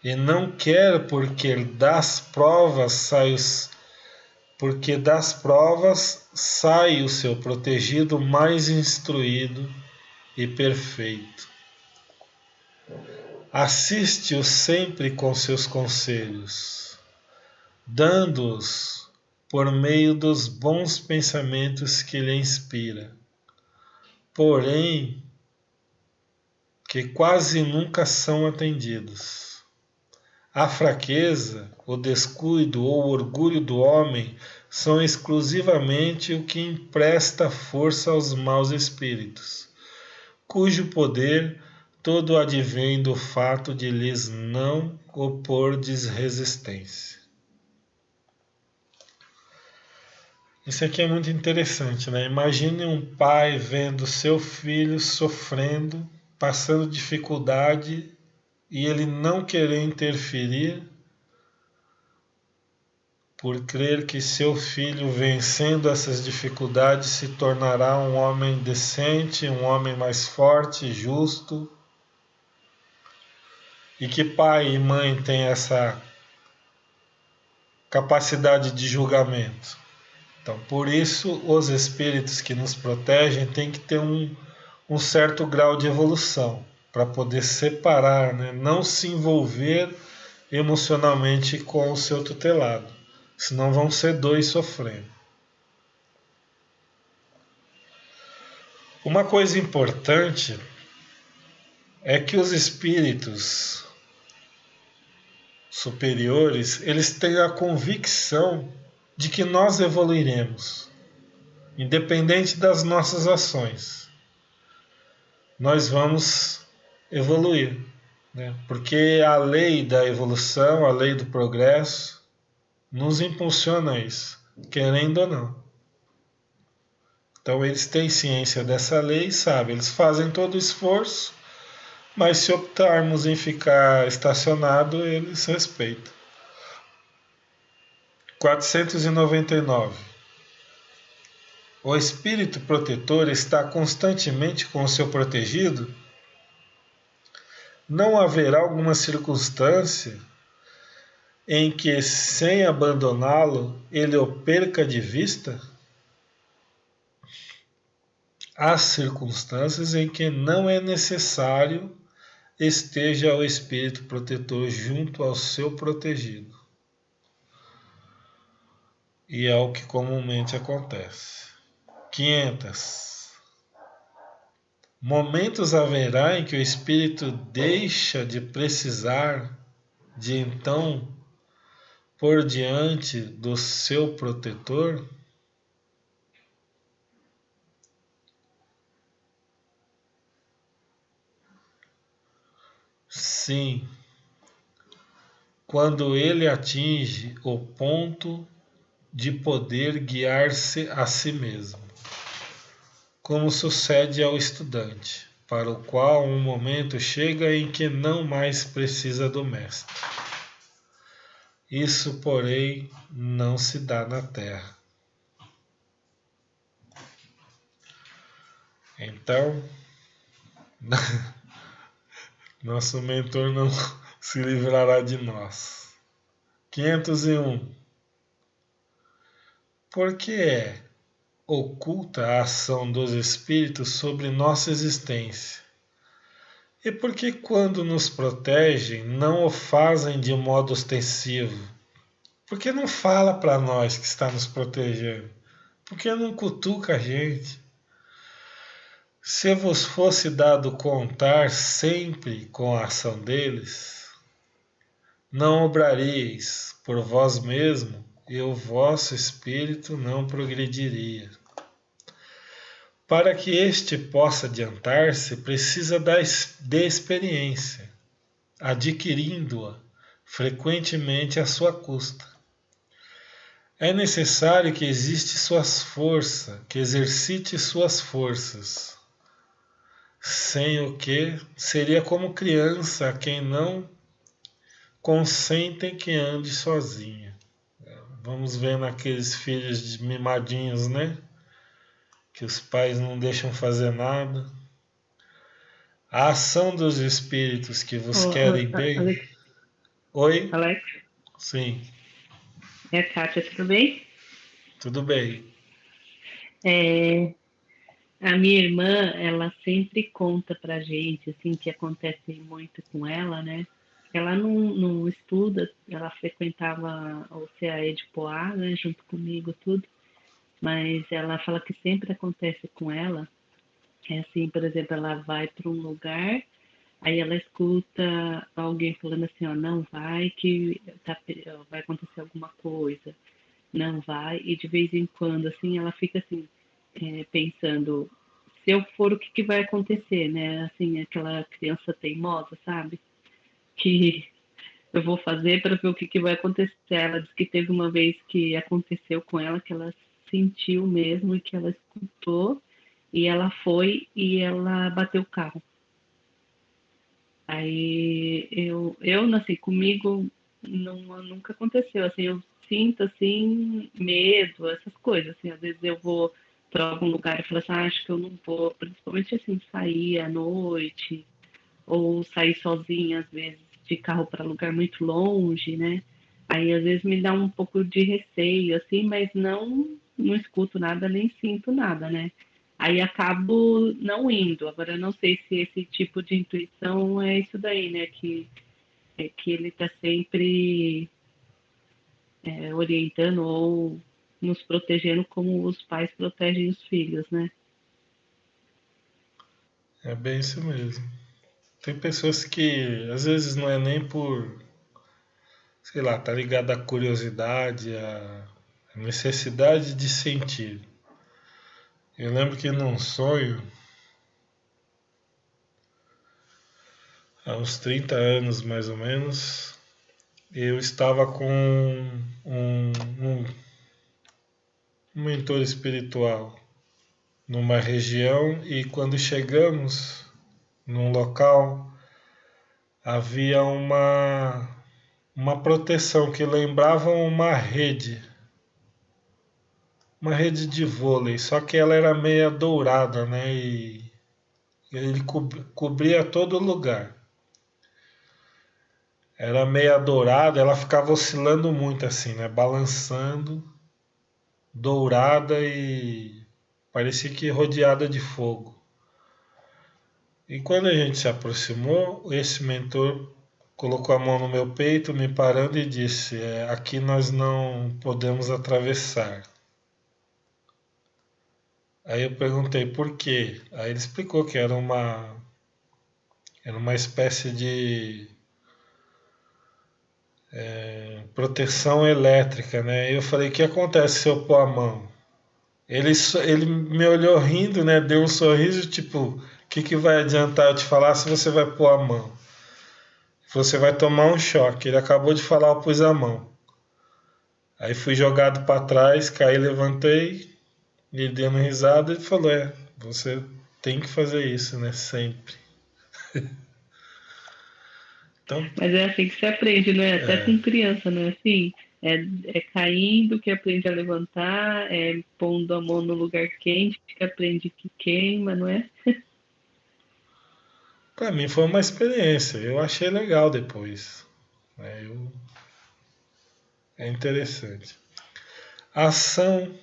E não quer porque das provas sai o seu protegido mais instruído e perfeito. Assiste-o sempre com seus conselhos, dando-os por meio dos bons pensamentos que lhe inspira, porém que quase nunca são atendidos. A fraqueza, o descuido ou o orgulho do homem são exclusivamente o que empresta força aos maus espíritos, cujo poder todo advém do fato de lhes não opordes resistência. Isso aqui é muito interessante, né? Imagine um pai vendo seu filho sofrendo, passando dificuldade e ele não querer interferir por crer que seu filho, vencendo essas dificuldades, se tornará um homem decente, um homem mais forte, justo. E que pai e mãe têm essa capacidade de julgamento? Então, por isso, os espíritos que nos protegem têm que ter um certo grau de evolução para poder separar, né? Não se envolver emocionalmente com o seu tutelado, senão vão ser dois sofrendo. Uma coisa importante é que os espíritos superiores, eles têm a convicção de que nós evoluiremos, independente das nossas ações. Nós vamos evoluir, né? Porque a lei da evolução, a lei do progresso, nos impulsiona a isso, querendo ou não. Então eles têm ciência dessa lei e sabem, eles fazem todo o esforço, mas se optarmos em ficar estacionado, eles respeitam. 499. O espírito protetor está constantemente com o seu protegido? Não haverá alguma circunstância em que, sem abandoná-lo, ele o perca de vista? Há circunstâncias em que não é necessário esteja o espírito protetor junto ao seu protegido. E é o que comumente acontece. 500. Momentos haverá em que o espírito deixa de precisar de então por diante do seu protetor? Sim, quando ele atinge o ponto de poder guiar-se a si mesmo, como sucede ao estudante, para o qual um momento chega em que não mais precisa do mestre. Isso, porém, não se dá na Terra. Então, nosso mentor não se livrará de nós. 501. Por que é oculta a ação dos espíritos sobre nossa existência? E por que, quando nos protegem, não o fazem de modo ostensivo? Por que não fala para nós que está nos protegendo? Por que não cutuca a gente? Se vos fosse dado contar sempre com a ação deles, não obraríeis por vós mesmo e o vosso espírito não progrediria. Para que este possa adiantar-se, precisa de experiência, adquirindo-a frequentemente à sua custa. É necessário que que exercite suas forças, sem o que seria como criança a quem não consentem que ande sozinha. Vamos vendo aqueles filhos de mimadinhos, né? Que os pais não deixam fazer nada. A ação dos espíritos que vos querem bem. Alex, Oi? Alex, Sim, é a Kátia, tudo bem? tudo bem. É, a minha irmã, ela sempre conta pra gente, assim, que acontece muito com ela, né? Ela não estuda, ela frequentava o CAE de Poá, né, junto comigo, tudo, mas ela fala que sempre acontece com ela, é assim, por exemplo, ela vai para um lugar, aí ela escuta alguém falando assim, ó, não vai que vai acontecer alguma coisa, não vai, e de vez em quando, assim, ela fica assim, pensando, se eu for, o que, que vai acontecer, né? Assim, aquela criança teimosa, sabe? Que eu vou fazer para ver o que, que vai acontecer. Ela disse que teve uma vez que aconteceu com ela, que ela sentiu mesmo e que ela escutou, e ela foi e ela bateu o carro. Aí assim, comigo nunca aconteceu, assim, eu sinto, assim, medo, essas coisas, assim, às vezes eu vou para algum lugar e falo assim, acho que eu não vou, principalmente, assim, sair à noite, ou sair sozinha, às vezes, de carro para lugar muito longe, né, aí às vezes me dá um pouco de receio, assim, mas não escuto nada, nem sinto nada, né, aí acabo não indo. Agora, eu não sei se esse tipo de intuição é isso daí, né? Que ele está sempre orientando ou nos protegendo como os pais protegem os filhos, né? É bem isso mesmo. Tem pessoas que às vezes não é nem por, sei lá, tá ligado à curiosidade, à necessidade de sentir. Eu lembro que num sonho, há uns 30 anos mais ou menos, eu estava com um mentor espiritual numa região e quando chegamos num local havia uma proteção que lembrava uma rede de vôlei, só que ela era meia dourada, né? E ele cobria todo lugar. Era meia dourada, ela ficava oscilando muito assim, né? Balançando, dourada e parecia que rodeada de fogo. E quando a gente se aproximou, esse mentor colocou a mão no meu peito, me parando e disse: aqui nós não podemos atravessar. Aí eu perguntei por quê. Aí ele explicou que era uma espécie proteção elétrica, né? Eu falei, o que acontece se eu pôr a mão? Ele me olhou rindo, né? Deu um sorriso, tipo, o que vai adiantar eu te falar se você vai pôr a mão? Você vai tomar um choque. Ele acabou de falar, eu pus a mão. Aí fui jogado para trás, caí, levantei, ele dando risada e falou, você tem que fazer isso, né? Sempre. Então, Mas é assim que se aprende, né? Até com criança, não é assim? É, é caindo que aprende a levantar, é pondo a mão no lugar quente que aprende que queima, não é? para mim foi uma experiência. Eu achei legal depois. Né? É interessante. A ação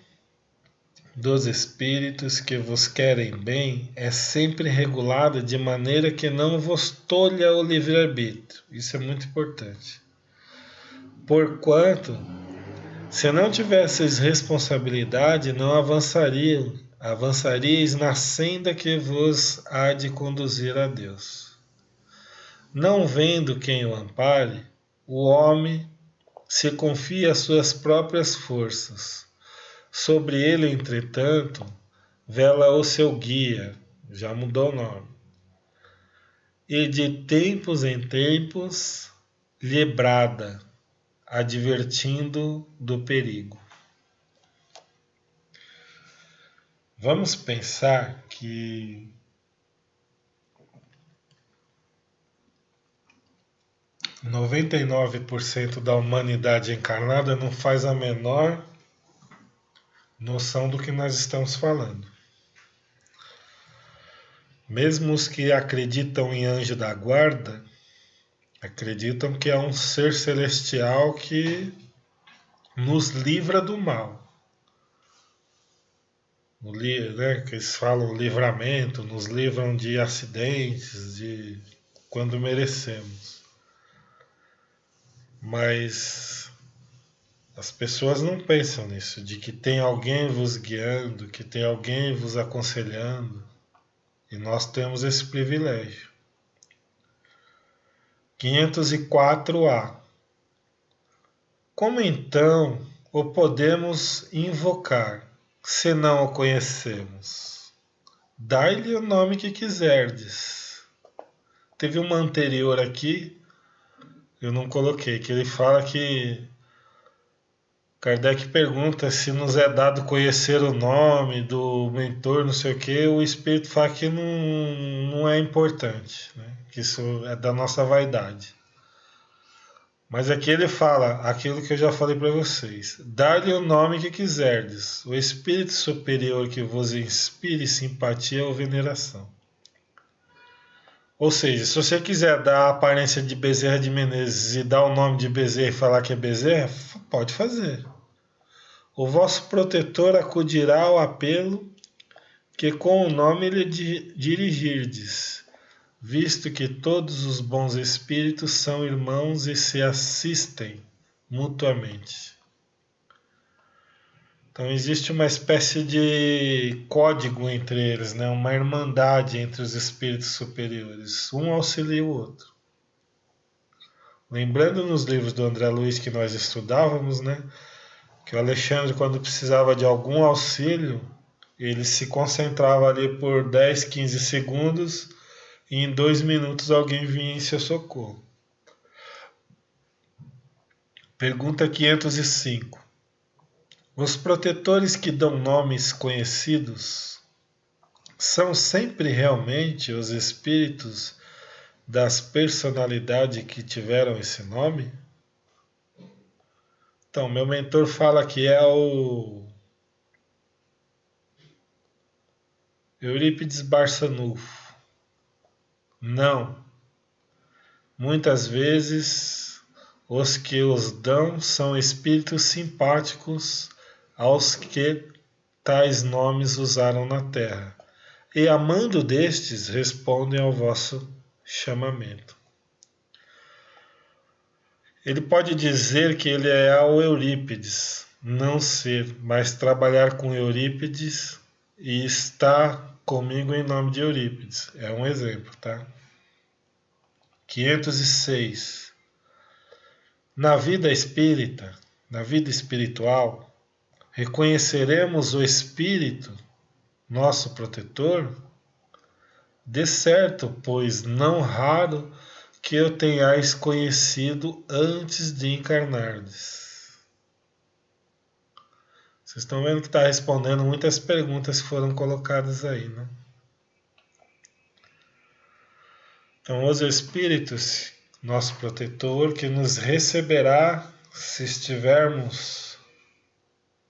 dos espíritos que vos querem bem é sempre regulada de maneira que não vos tolha o livre-arbítrio. Isso é muito importante. Porquanto, se não tivesseis responsabilidade, não avançaríeis na senda que vos há de conduzir a Deus. Não vendo quem o ampare, o homem se confia às suas próprias forças. Sobre ele, entretanto, vela o seu guia, já mudou o nome, e de tempos em tempos lhe brada, advertindo do perigo. Vamos pensar que 99% da humanidade encarnada não faz a menor noção do que nós estamos falando. Mesmo os que acreditam em anjo da guarda, acreditam que é um ser celestial que nos livra do mal. Né, que eles falam livramento, nos livram de acidentes, de quando merecemos. Mas as pessoas não pensam nisso, de que tem alguém vos guiando, que tem alguém vos aconselhando, e nós temos esse privilégio. 504A. Como então o podemos invocar, se não o conhecemos? Dai-lhe o nome que quiserdes. Teve uma anterior aqui, eu não coloquei, que ele fala que Kardec pergunta se nos é dado conhecer o nome do mentor, não sei o que, o espírito fala que não é importante, né? Que isso é da nossa vaidade. Mas aqui ele fala aquilo que eu já falei para vocês. Dá-lhe o nome que quiserdes, o espírito superior que vos inspire simpatia ou veneração. Ou seja, se você quiser dar a aparência de Bezerra de Menezes e dar o nome de Bezerra e falar que é Bezerra, pode fazer. O vosso protetor acudirá ao apelo que com o nome lhe dirigirdes, visto que todos os bons espíritos são irmãos e se assistem mutuamente. Então existe uma espécie de código entre eles, né? Uma irmandade entre os espíritos superiores. Um auxilia o outro. Lembrando nos livros do André Luiz que nós estudávamos, né? Que o Alexandre, quando precisava de algum auxílio, ele se concentrava ali por 10, 15 segundos e em 2 minutos alguém vinha em seu socorro. Pergunta 505. Os protetores que dão nomes conhecidos são sempre realmente os espíritos das personalidades que tiveram esse nome? Então, meu mentor fala que é o Eurípides Barçanufo. Não. Muitas vezes os que os dão são espíritos simpáticos aos que tais nomes usaram na terra, e amando destes respondem ao vosso chamamento. Ele pode dizer que ele é o Eurípides, não ser, mas trabalhar com Eurípides e estar comigo em nome de Eurípides. É um exemplo, tá? 506. Na vida espírita, na vida espiritual, reconheceremos o Espírito, nosso protetor? De certo, pois não raro que o tenhais conhecido antes de encarnardes. Vocês estão vendo que está respondendo muitas perguntas que foram colocadas aí, né? Então, os Espíritos, nosso protetor, que nos receberá se estivermos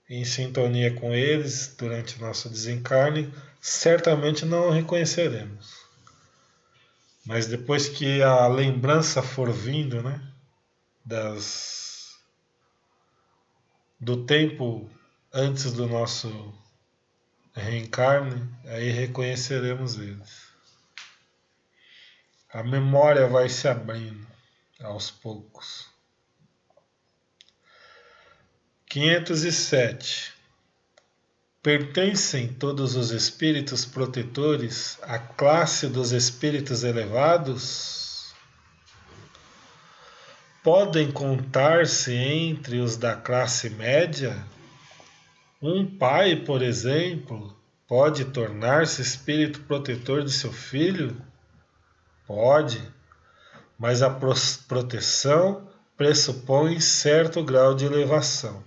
em sintonia com eles durante nosso desencarne, certamente não o reconheceremos. Mas depois que a lembrança for vindo, né, do tempo antes do nosso reencarne, aí reconheceremos eles. A memória vai se abrindo aos poucos. 507. Pertencem todos os espíritos protetores à classe dos espíritos elevados? Podem contar-se entre os da classe média? Um pai, por exemplo, pode tornar-se espírito protetor de seu filho? Pode, mas a proteção pressupõe certo grau de elevação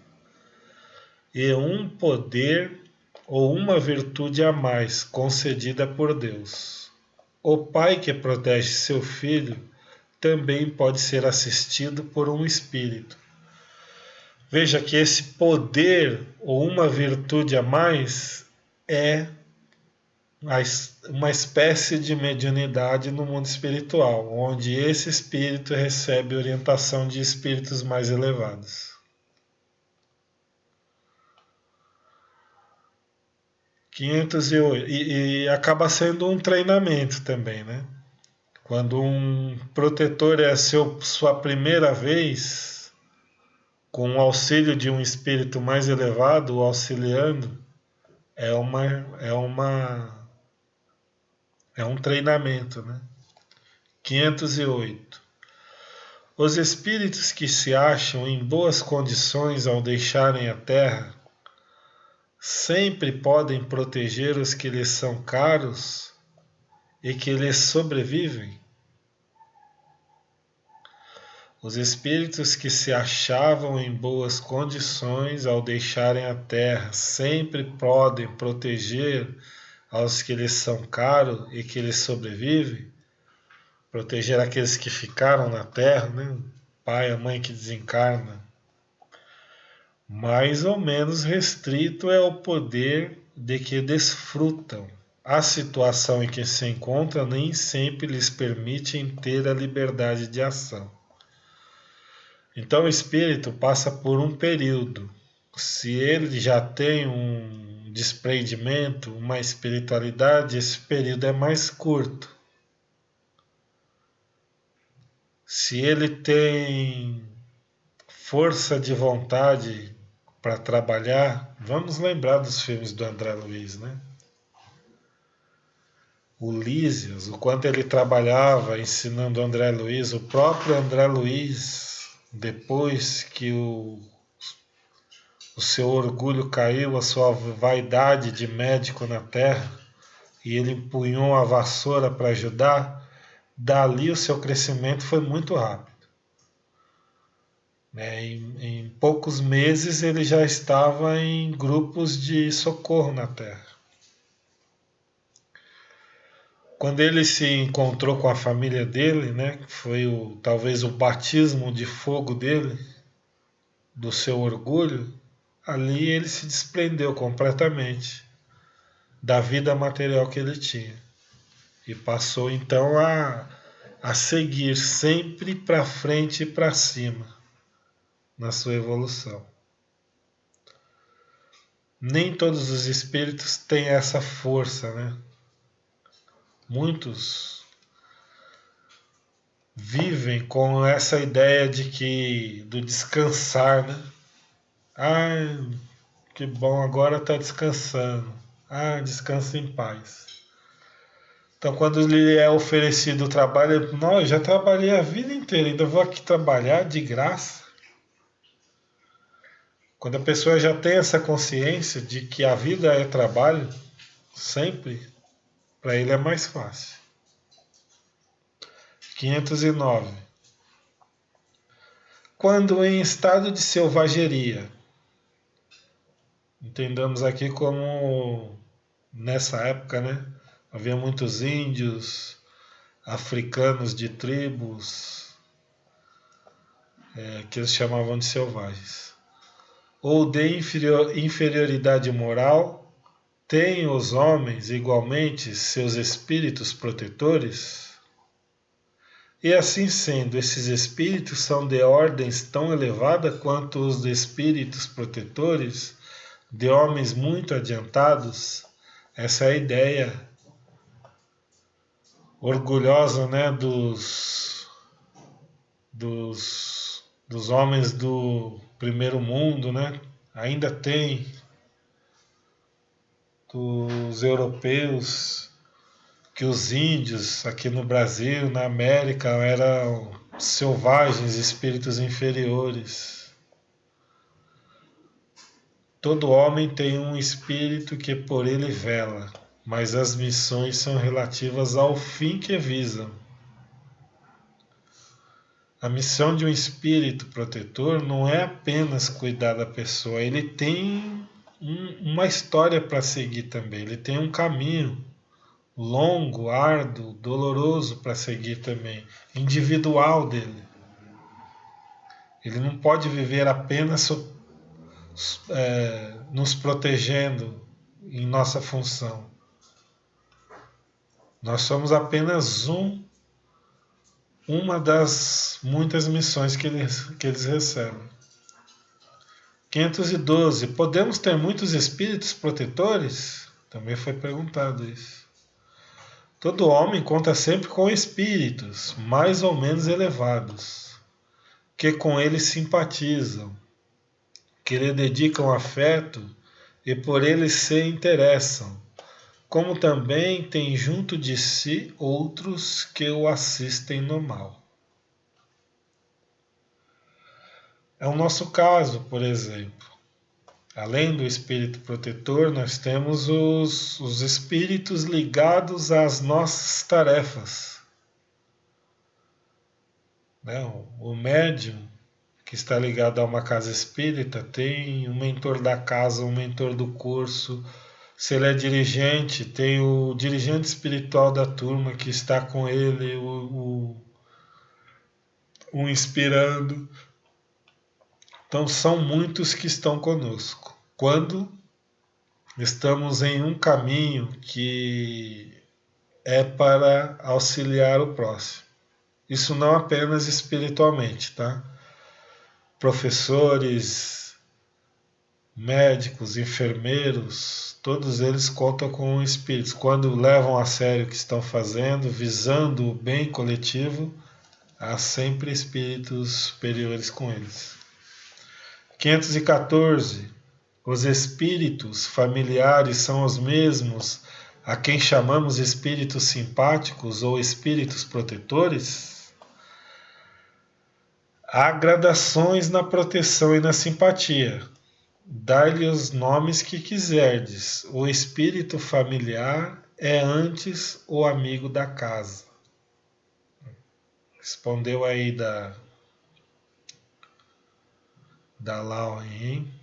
e um poder ou uma virtude a mais concedida por Deus. O pai que protege seu filho também pode ser assistido por um espírito. Veja que esse poder ou uma virtude a mais é uma espécie de mediunidade no mundo espiritual, onde esse espírito recebe orientação de espíritos mais elevados. 508. E acaba sendo um treinamento também, né? Quando um protetor é sua primeira vez, com o auxílio de um espírito mais elevado, o auxiliando, é um treinamento, né? 508. Os espíritos que se acham em boas condições ao deixarem a Terra sempre podem proteger os que lhes são caros e que lhes sobrevivem? Os espíritos que se achavam em boas condições ao deixarem a Terra sempre podem proteger aos que lhes são caros e que lhes sobrevivem? Proteger aqueles que ficaram na Terra, né? O pai, a mãe que desencarna. Mais ou menos restrito é o poder de que desfrutam. A situação em que se encontram nem sempre lhes permite ter a liberdade de ação. Então o espírito passa por um período. Se ele já tem um desprendimento, uma espiritualidade, esse período é mais curto. Se ele tem força de vontade para trabalhar, vamos lembrar dos filmes do André Luiz, né? O Lísias, o quanto ele trabalhava ensinando o André Luiz, o próprio André Luiz, depois que o seu orgulho caiu, a sua vaidade de médico na terra, e ele empunhou a vassoura para ajudar, dali o seu crescimento foi muito rápido. Em poucos meses ele já estava em grupos de socorro na Terra. Quando ele se encontrou com a família dele, né, foi talvez o batismo de fogo dele, do seu orgulho, ali ele se desprendeu completamente da vida material que ele tinha. E passou então a seguir sempre para frente e para cima na sua evolução. Nem todos os espíritos têm essa força, né? Muitos vivem com essa ideia do descansar, né? Ah, que bom, agora está descansando. Ah, descansa em paz. Então, quando lhe é oferecido o trabalho, ele, não, eu já trabalhei a vida inteira, ainda vou aqui trabalhar de graça. Quando a pessoa já tem essa consciência de que a vida é trabalho, sempre, para ele é mais fácil. 509. Quando em estado de selvageria, entendamos aqui como nessa época, né? Havia muitos índios, africanos de tribos, que eles chamavam de selvagens. Ou de inferioridade moral, têm os homens igualmente seus espíritos protetores? E assim sendo, esses espíritos são de ordens tão elevada quanto os de espíritos protetores de homens muito adiantados? Essa é a ideia orgulhosa, né, dos homens do primeiro mundo, né? Ainda tem dos europeus que os índios aqui no Brasil, na América, eram selvagens, espíritos inferiores. Todo homem tem um espírito que por ele vela, mas as missões são relativas ao fim que visam. A missão de um espírito protetor não é apenas cuidar da pessoa, ele tem uma história para seguir também, ele tem um caminho longo, árduo, doloroso para seguir também, individual dele. Ele não pode viver apenas nos protegendo em nossa função. Nós somos apenas uma das muitas missões que eles recebem. 512. Podemos ter muitos espíritos protetores? Também foi perguntado isso. Todo homem conta sempre com espíritos mais ou menos elevados, que com ele simpatizam, que lhe dedicam afeto e por ele se interessam, como também tem junto de si outros que o assistem no mal. É o nosso caso, por exemplo. Além do espírito protetor, nós temos os espíritos ligados às nossas tarefas. Né? O médium, que está ligado a uma casa espírita, tem um mentor da casa, um mentor do curso. Se ele é dirigente, tem o dirigente espiritual da turma que está com ele, o inspirando. Então são muitos que estão conosco. Quando estamos em um caminho que é para auxiliar o próximo. Isso não apenas espiritualmente, tá? Professores, médicos, enfermeiros, todos eles contam com espíritos. Quando levam a sério o que estão fazendo, visando o bem coletivo, há sempre espíritos superiores com eles. 514. Os espíritos familiares são os mesmos a quem chamamos espíritos simpáticos ou espíritos protetores? Há gradações na proteção e na simpatia. Dai-lhe os nomes que quiserdes. O espírito familiar é antes o amigo da casa. Respondeu aí da Lau, hein?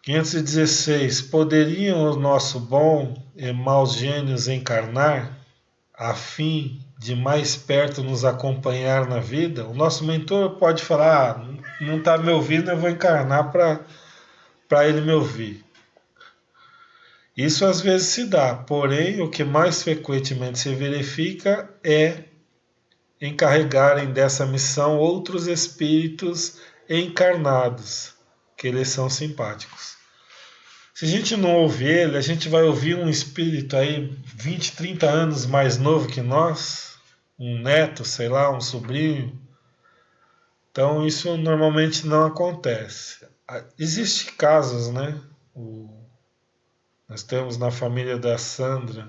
516. Poderiam o nosso bom e maus gênios encarnar, a fim de mais perto nos acompanhar na vida? O nosso mentor pode falar, não está me ouvindo, eu vou encarnar para ele me ouvir. Isso às vezes se dá, porém o que mais frequentemente se verifica é encarregarem dessa missão outros espíritos encarnados, que eles são simpáticos. Se a gente não ouvir ele, a gente vai ouvir um espírito aí 20, 30 anos mais novo que nós, um neto, sei lá, um sobrinho. Então isso normalmente não acontece. Existem casos, né? Nós temos na família da Sandra,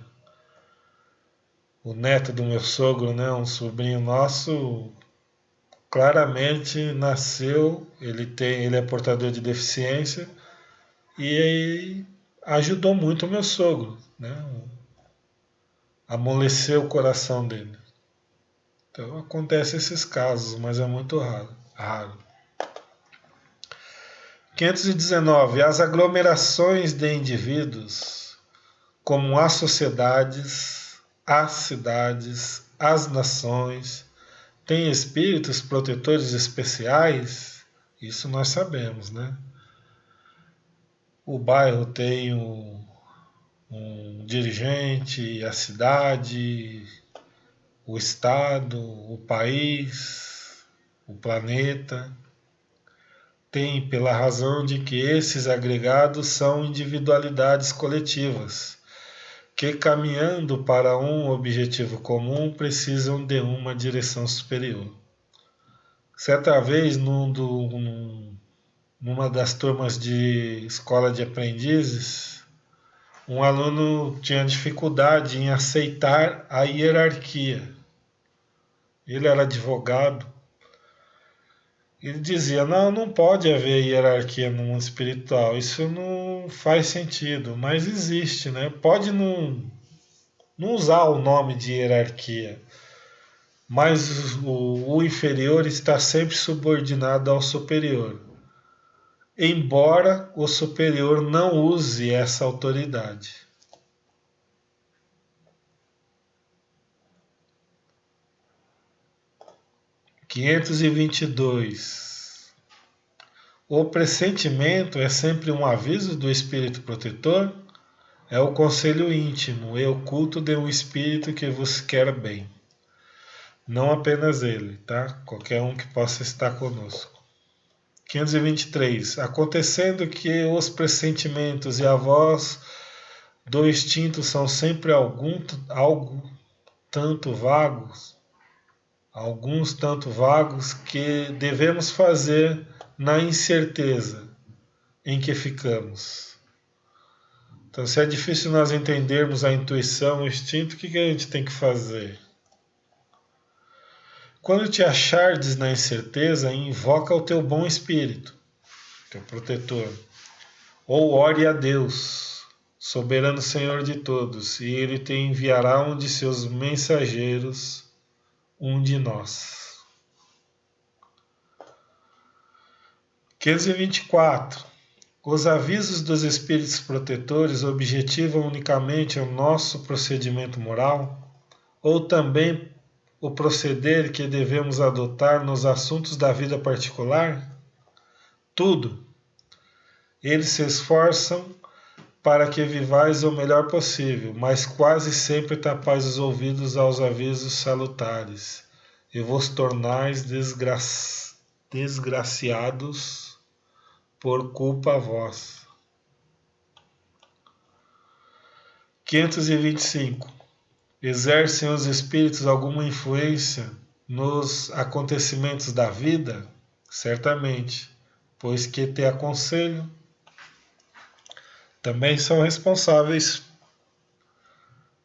o neto do meu sogro, né? Um sobrinho nosso, claramente nasceu, ele é portador de deficiência e aí ajudou muito o meu sogro, né? Amoleceu o coração dele. Então acontece esses casos, mas é muito raro. 519. As aglomerações de indivíduos, como as sociedades, as cidades, as nações, têm espíritos protetores especiais? Isso nós sabemos, né? O bairro tem um dirigente, a cidade, o estado, o país, o planeta. Tem pela razão de que esses agregados são individualidades coletivas, que caminhando para um objetivo comum precisam de uma direção superior. Certa vez, numa das turmas de escola de aprendizes, um aluno tinha dificuldade em aceitar a hierarquia. Ele era advogado. Ele dizia, não pode haver hierarquia no mundo espiritual, isso não faz sentido, mas existe, né? Pode não usar o nome de hierarquia, mas o inferior está sempre subordinado ao superior, embora o superior não use essa autoridade. Quinhentos e 522. O pressentimento é sempre um aviso do espírito protetor? É o conselho íntimo e oculto de um espírito que vos quer bem. Não apenas ele, tá? Qualquer um que possa estar conosco. 523. Acontecendo que os pressentimentos e a voz do instinto são sempre algo tanto vagos, alguns tanto vagos que devemos fazer na incerteza em que ficamos. Então, se é difícil nós entendermos a intuição, o instinto, o que a gente tem que fazer? Quando te achardes na incerteza, invoca o teu bom espírito, teu protetor, ou ore a Deus, soberano Senhor de todos, e ele te enviará um de seus mensageiros, um de nós. 524. Os avisos dos espíritos protetores objetivam unicamente o nosso procedimento moral, ou também o proceder que devemos adotar nos assuntos da vida particular? Tudo. Eles se esforçam para que vivais o melhor possível, mas quase sempre tapais os ouvidos aos avisos salutares, e vos tornais desgraciados por culpa vós. 525. Exercem os espíritos alguma influência nos acontecimentos da vida? Certamente, pois que te aconselho, também são responsáveis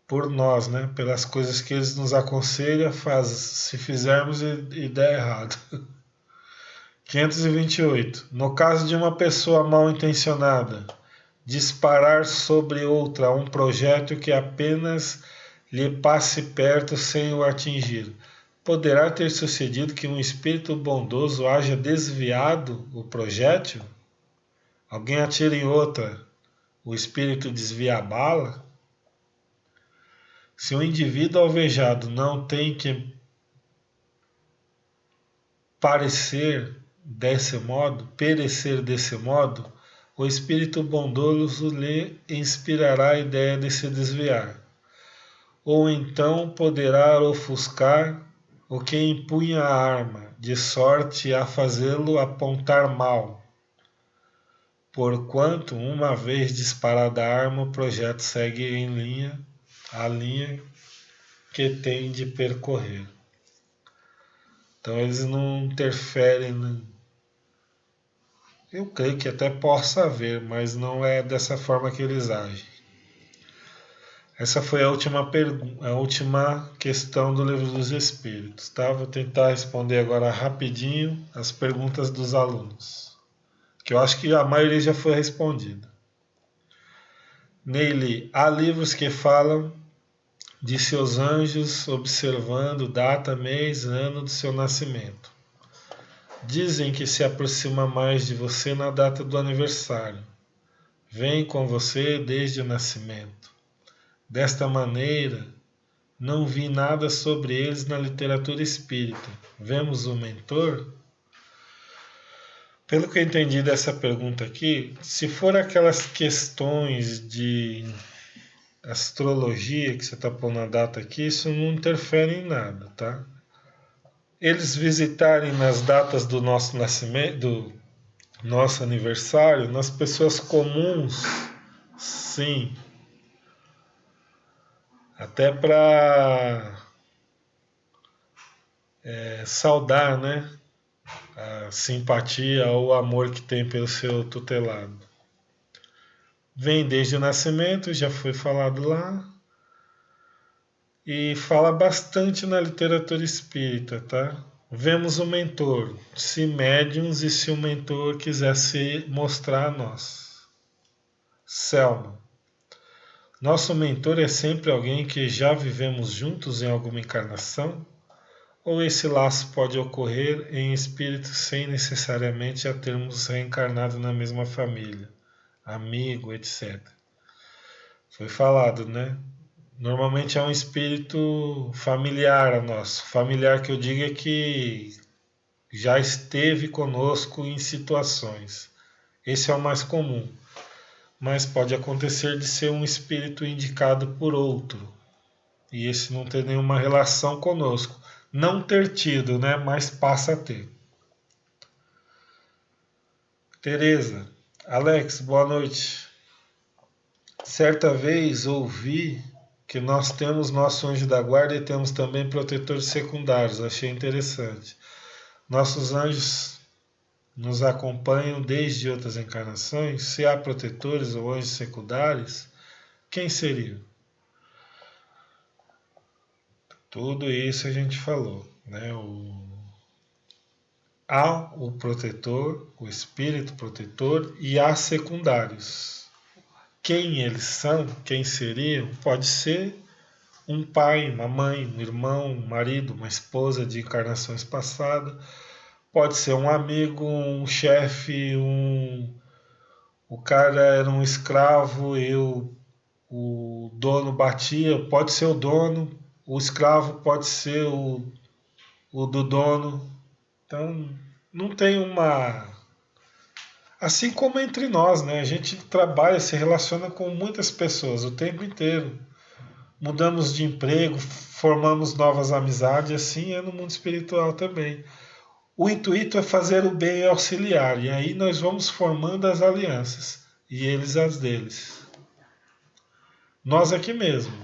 por nós, né? Pelas coisas que eles nos aconselham, se fizermos e der errado. 528. No caso de uma pessoa mal intencionada disparar sobre outra um projeto que apenas lhe passe perto sem o atingir, poderá ter sucedido que um espírito bondoso haja desviado o projétil? Alguém atira em outra, o espírito desvia a bala? Se o indivíduo alvejado não tem que perecer desse modo, o espírito bondoso lhe inspirará a ideia de se desviar. Ou então poderá ofuscar o que empunha a arma, de sorte a fazê-lo apontar mal. Porquanto, uma vez disparada a arma, o projeto segue a linha que tem de percorrer. Então eles não interferem. Eu creio que até possa haver, mas não é dessa forma que eles agem. Essa foi a última questão do Livro dos Espíritos, tá? Vou tentar responder agora rapidinho as perguntas dos alunos, que eu acho que a maioria já foi respondida. Neili, há livros que falam de seus anjos observando data, mês, ano do seu nascimento. Dizem que se aproxima mais de você na data do aniversário. Vem com você desde o nascimento. Desta maneira, não vi nada sobre eles na literatura espírita. Vemos o mentor? Pelo que eu entendi dessa pergunta aqui, se for aquelas questões de astrologia que você está pondo a data aqui, isso não interfere em nada, tá? Eles visitarem nas datas do nosso nascimento, do nosso aniversário, nas pessoas comuns, sim. Até para saudar, né? A simpatia ou o amor que tem pelo seu tutelado. Vem desde o nascimento, já foi falado lá. E fala bastante na literatura espírita, tá? Vemos o mentor, se médiums e se o mentor quiser se mostrar a nós. Selma. Nosso mentor é sempre alguém que já vivemos juntos em alguma encarnação? Ou esse laço pode ocorrer em espírito sem necessariamente já termos reencarnado na mesma família, amigo, etc. Foi falado, né? Normalmente é um espírito familiar a nosso. Familiar que eu digo é que já esteve conosco em situações. Esse é o mais comum. Mas pode acontecer de ser um espírito indicado por outro. E esse não ter nenhuma relação conosco. Não ter tido, né? Mas passa a ter. Tereza. Alex, boa noite. Certa vez ouvi que nós temos nosso anjo da guarda e temos também protetores secundários. Achei interessante. Nossos anjos nos acompanham desde outras encarnações. Se há protetores ou anjos secundários, quem seriam? Tudo isso a gente falou, né? Há o protetor, o espírito protetor, e há secundários. Quem eles são, quem seriam, pode ser um pai, uma mãe, um irmão, um marido, uma esposa de encarnações passadas. Pode ser um amigo, um chefe, o cara era um escravo e o dono batia. Pode ser o dono, o escravo pode ser o do dono. Então, não tem uma... Assim como entre nós, né? A gente trabalha, se relaciona com muitas pessoas o tempo inteiro. Mudamos de emprego, formamos novas amizades, assim é no mundo espiritual também. O intuito é fazer o bem e auxiliar, e aí nós vamos formando as alianças, e eles as deles. Nós aqui mesmo,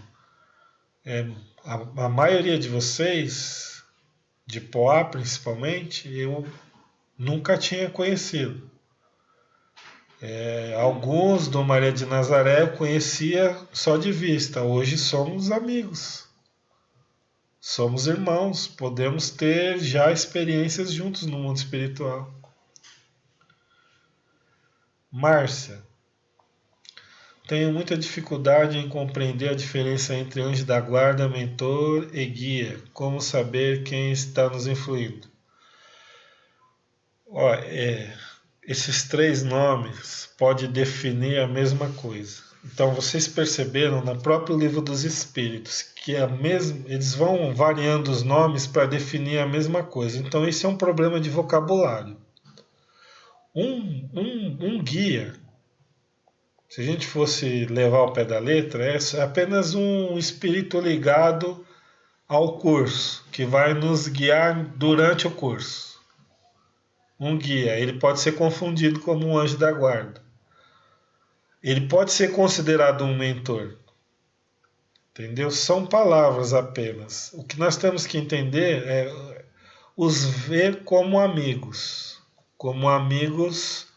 a maioria de vocês, de Poá principalmente, eu nunca tinha conhecido. Alguns do Maria de Nazaré eu conhecia só de vista, hoje somos amigos. Somos irmãos, podemos ter já experiências juntos no mundo espiritual. Márcia, tenho muita dificuldade em compreender a diferença entre anjo da guarda, mentor e guia. Como saber quem está nos influindo? Esses três nomes podem definir a mesma coisa. Então vocês perceberam no próprio Livro dos Espíritos que eles vão variando os nomes para definir a mesma coisa. Então esse é um problema de vocabulário. Um guia, se a gente fosse levar ao pé da letra, é apenas um espírito ligado ao curso, que vai nos guiar durante o curso. Um guia, ele pode ser confundido como um anjo da guarda. Ele pode ser considerado um mentor. Entendeu? São palavras apenas. O que nós temos que entender é os ver como amigos. Como amigos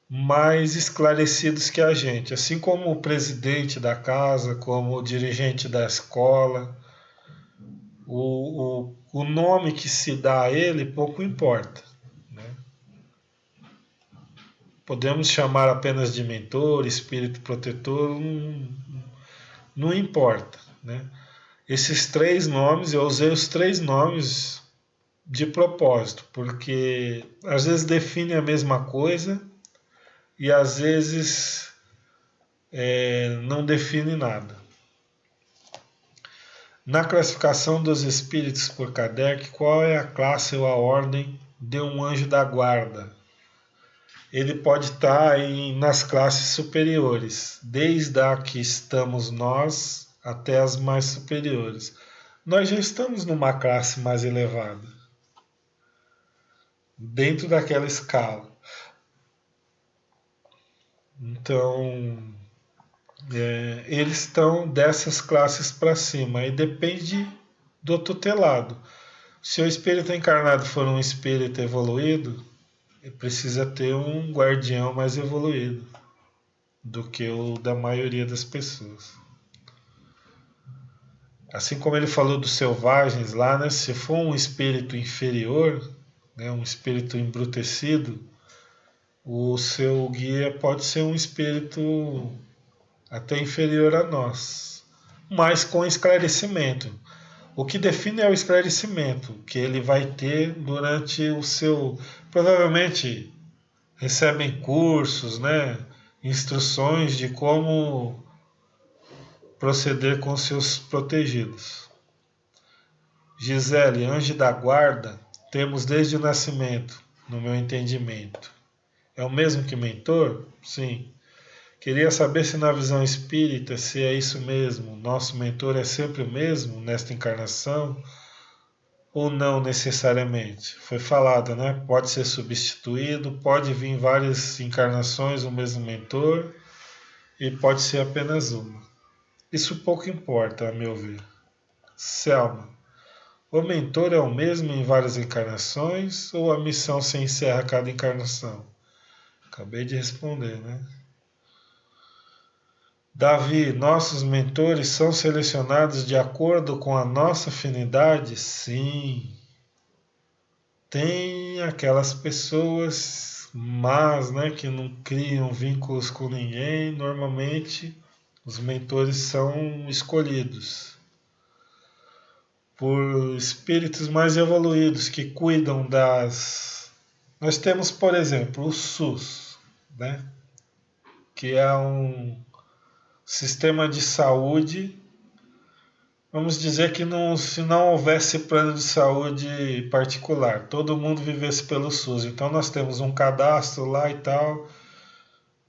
mais esclarecidos que a gente, assim como o presidente da casa, como o dirigente da escola. O nome que se dá a ele pouco importa, né? Podemos chamar apenas de mentor, espírito protetor, não importa, né? Esses três nomes, eu usei os três nomes de propósito, porque às vezes define a mesma coisa e às vezes não define nada. Na classificação dos espíritos por Kardec, qual é a classe ou a ordem de um anjo da guarda? Ele pode estar nas classes superiores, desde a que estamos nós até as mais superiores. Nós já estamos numa classe mais elevada, dentro daquela escala. Então, eles estão dessas classes para cima, e depende do tutelado. Se o espírito encarnado for um espírito evoluído, ele precisa ter um guardião mais evoluído do que o da maioria das pessoas. Assim como ele falou dos selvagens lá, né? Se for um espírito inferior, né? Um espírito embrutecido, o seu guia pode ser um espírito até inferior a nós, mas com esclarecimento. O que define é o esclarecimento que ele vai ter durante o seu... Provavelmente recebem cursos, né? Instruções de como proceder com seus protegidos. Gisele, anjo da guarda, temos desde o nascimento, no meu entendimento. É o mesmo que mentor? Sim. Queria saber se na visão espírita, se é isso mesmo, nosso mentor é sempre o mesmo nesta encarnação, ou não necessariamente. Foi falado, né? Pode ser substituído, pode vir em várias encarnações o mesmo mentor, e pode ser apenas uma. Isso pouco importa, a meu ver. Selma, o mentor é o mesmo em várias encarnações ou a missão se encerra a cada encarnação? Acabei de responder, né? Davi, nossos mentores são selecionados de acordo com a nossa afinidade? Sim. Tem aquelas pessoas más, né, que não criam vínculos com ninguém. Normalmente, os mentores são escolhidos por espíritos mais evoluídos que cuidam das... Nós temos, por exemplo, o SUS, né, que é um sistema de saúde. Vamos dizer que se não houvesse plano de saúde particular, todo mundo vivesse pelo SUS. Então nós temos um cadastro lá e tal.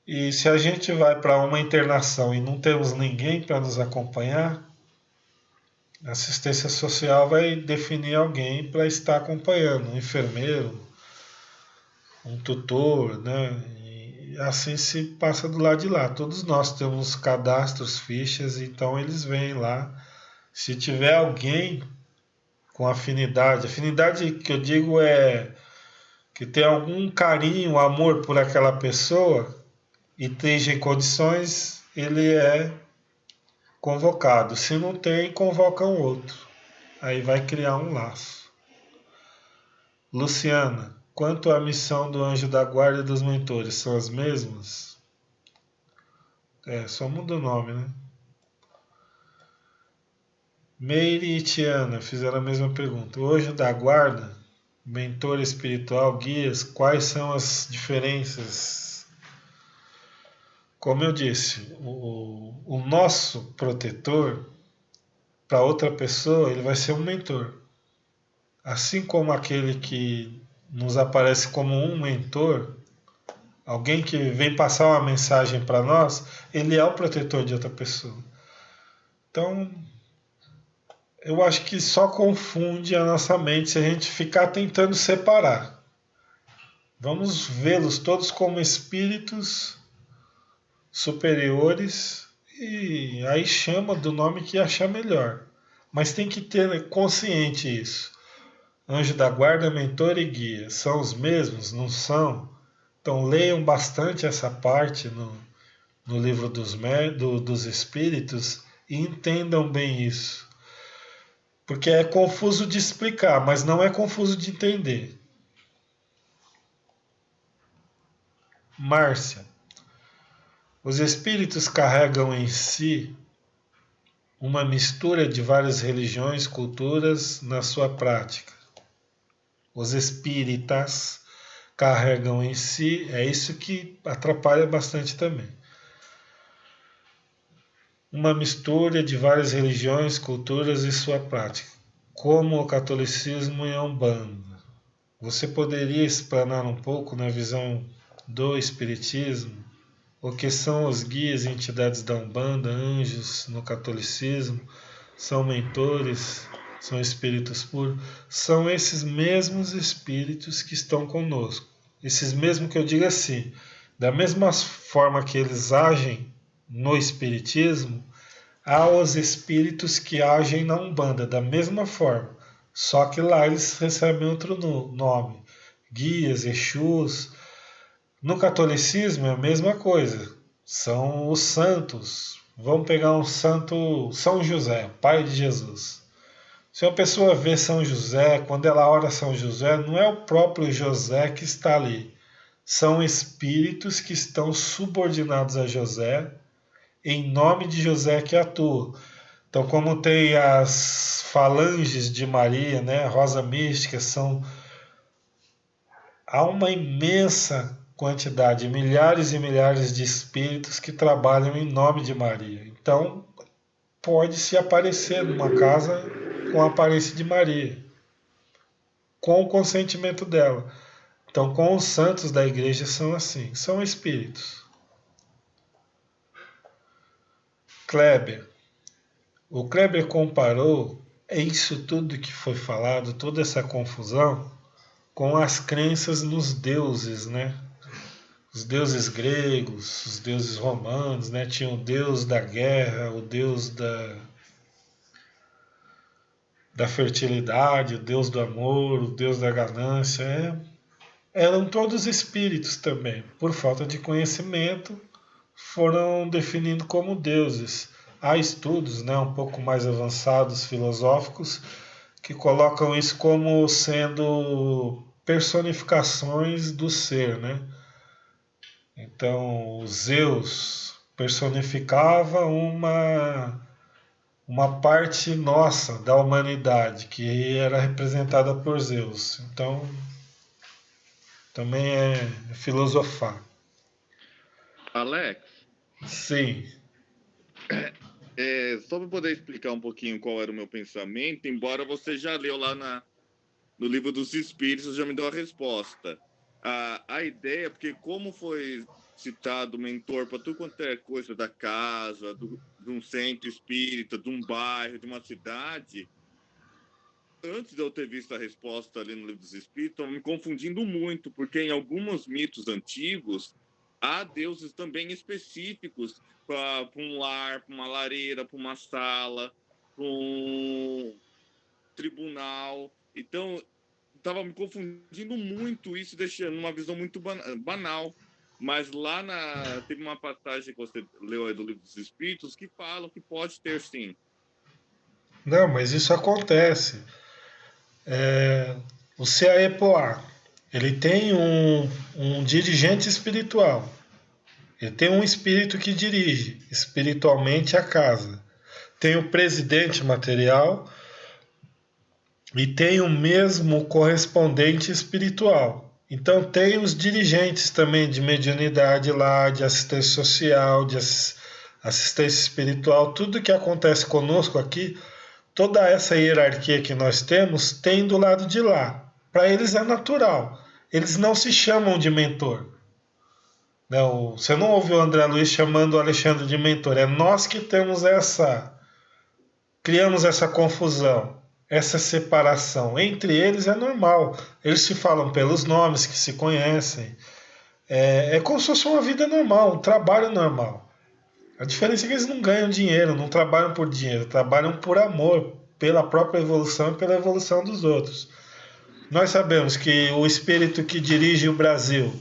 E se a gente vai para uma internação e não temos ninguém para nos acompanhar, a assistência social vai definir alguém para estar acompanhando, um enfermeiro, um tutor, né? E assim se passa do lado de lá. Todos nós temos cadastros, fichas, então eles vêm lá. Se tiver alguém com afinidade que eu digo é que tem algum carinho, amor por aquela pessoa e esteja em condições, ele é convocado. Se não tem, convoca um outro. Aí vai criar um laço. Luciana, quanto à missão do anjo da guarda e dos mentores, são as mesmas? Só muda o nome, né? Meire e Tiana fizeram a mesma pergunta. O anjo da guarda, mentor espiritual, guias, quais são as diferenças? Como eu disse, o nosso protetor, para outra pessoa, ele vai ser um mentor. Assim como aquele que nos aparece como um mentor, alguém que vem passar uma mensagem para nós, ele é o protetor de outra pessoa. Então, eu acho que só confunde a nossa mente se a gente ficar tentando separar. Vamos vê-los todos como espíritos superiores e aí chama do nome que achar melhor. Mas tem que ter consciente isso. Anjo da guarda, mentor e guia. São os mesmos? Não são? Então leiam bastante essa parte no livro dos Espíritos e entendam bem isso. Porque é confuso de explicar, mas não é confuso de entender. Márcia, os espíritos carregam em si uma mistura de várias religiões, culturas na sua prática. Os espíritas carregam em si, é isso que atrapalha bastante também. Uma mistura de várias religiões, culturas e sua prática, como o catolicismo e a Umbanda. Você poderia explanar um pouco na visão do espiritismo o que são os guias e entidades da Umbanda, anjos no catolicismo, são mentores, são espíritos puros, são esses mesmos espíritos que estão conosco. Esses mesmos que eu digo assim, da mesma forma que eles agem no espiritismo, há os espíritos que agem na Umbanda, da mesma forma, só que lá eles recebem outro nome, guias, exus. No catolicismo é a mesma coisa, são os santos. Vamos pegar um santo, São José, pai de Jesus. Se uma pessoa vê São José, quando ela ora São José, não é o próprio José que está ali. São espíritos que estão subordinados a José, em nome de José que atua. Então, como tem as falanges de Maria, né, a rosa mística, há uma imensa quantidade, milhares e milhares de espíritos que trabalham em nome de Maria. Então, pode-se aparecer numa casa com a aparência de Maria, com o consentimento dela. Então, com os santos da igreja são assim, são espíritos. Kleber. O Kleber comparou isso tudo que foi falado, toda essa confusão, com as crenças nos deuses, né? Os deuses gregos, os deuses romanos, né? Tinha o deus da guerra, o deus da fertilidade, o deus do amor, o deus da ganância. Eram todos espíritos também. Por falta de conhecimento, foram definindo como deuses. Há estudos, né, um pouco mais avançados, filosóficos, que colocam isso como sendo personificações do ser, né? Então, Zeus personificava uma parte nossa da humanidade, que era representada por Zeus. Então, também é filosofar. Alex, Sim. Só para poder explicar um pouquinho qual era o meu pensamento, embora você já leu lá no livro dos Espíritos, já me deu a resposta. A ideia, porque como foi citado mentor para tudo quanto é coisa da casa, de um centro espírita, de um bairro, de uma cidade, antes de eu ter visto a resposta ali no livro dos Espíritos, estava me confundindo muito, porque em alguns mitos antigos, há deuses também específicos para um lar, para uma lareira, para uma sala, para um tribunal. Então, estava me confundindo muito isso, deixando uma visão muito banal. Mas lá teve uma passagem que você leu aí do livro dos Espíritos que fala que pode ter sim. Não, mas isso acontece. O CAEPOA, ele tem um dirigente espiritual. Ele tem um espírito que dirige espiritualmente a casa. Tem o presidente material e tem o mesmo correspondente espiritual. Então tem os dirigentes também de mediunidade lá, de assistência social, de assistência espiritual. Tudo que acontece conosco aqui, toda essa hierarquia que nós temos, tem do lado de lá. Para eles é natural. Eles não se chamam de mentor. Não, você não ouviu o André Luiz chamando o Alexandre de mentor. É nós que temos criamos essa confusão, essa separação. Entre eles é normal. Eles se falam pelos nomes, que se conhecem. É como se fosse uma vida normal, um trabalho normal. A diferença é que eles não ganham dinheiro, não trabalham por dinheiro, trabalham por amor, pela própria evolução e pela evolução dos outros. Nós sabemos que o espírito que dirige o Brasil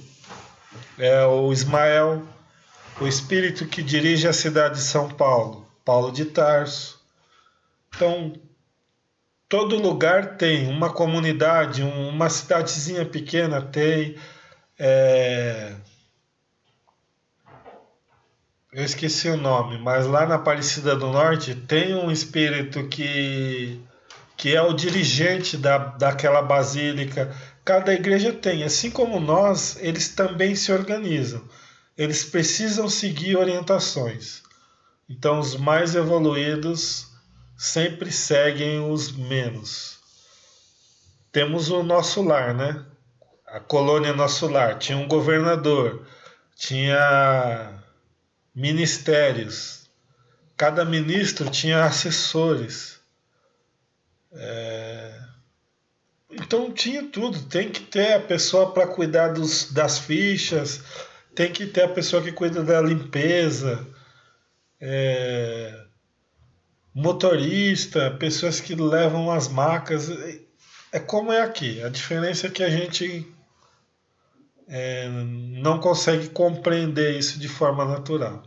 é o Ismael, o espírito que dirige a cidade de São Paulo, Paulo de Tarso. Então, todo lugar tem, uma comunidade, uma cidadezinha pequena tem. é, Eu esqueci o nome, mas lá na Aparecida do Norte tem um espírito que é o dirigente daquela basílica. Cada igreja tem, assim como nós, eles também se organizam. Eles precisam seguir orientações. Então, os mais evoluídos sempre seguem os menos. Temos o nosso lar, né? A colônia Nosso Lar. Tinha um governador, tinha ministérios. Cada ministro tinha assessores. Então tinha tudo. Tem que ter a pessoa para cuidar das fichas, tem que ter a pessoa que cuida da limpeza, motorista, pessoas que levam as macas. É como é aqui. A diferença é que a gente não consegue compreender isso de forma natural.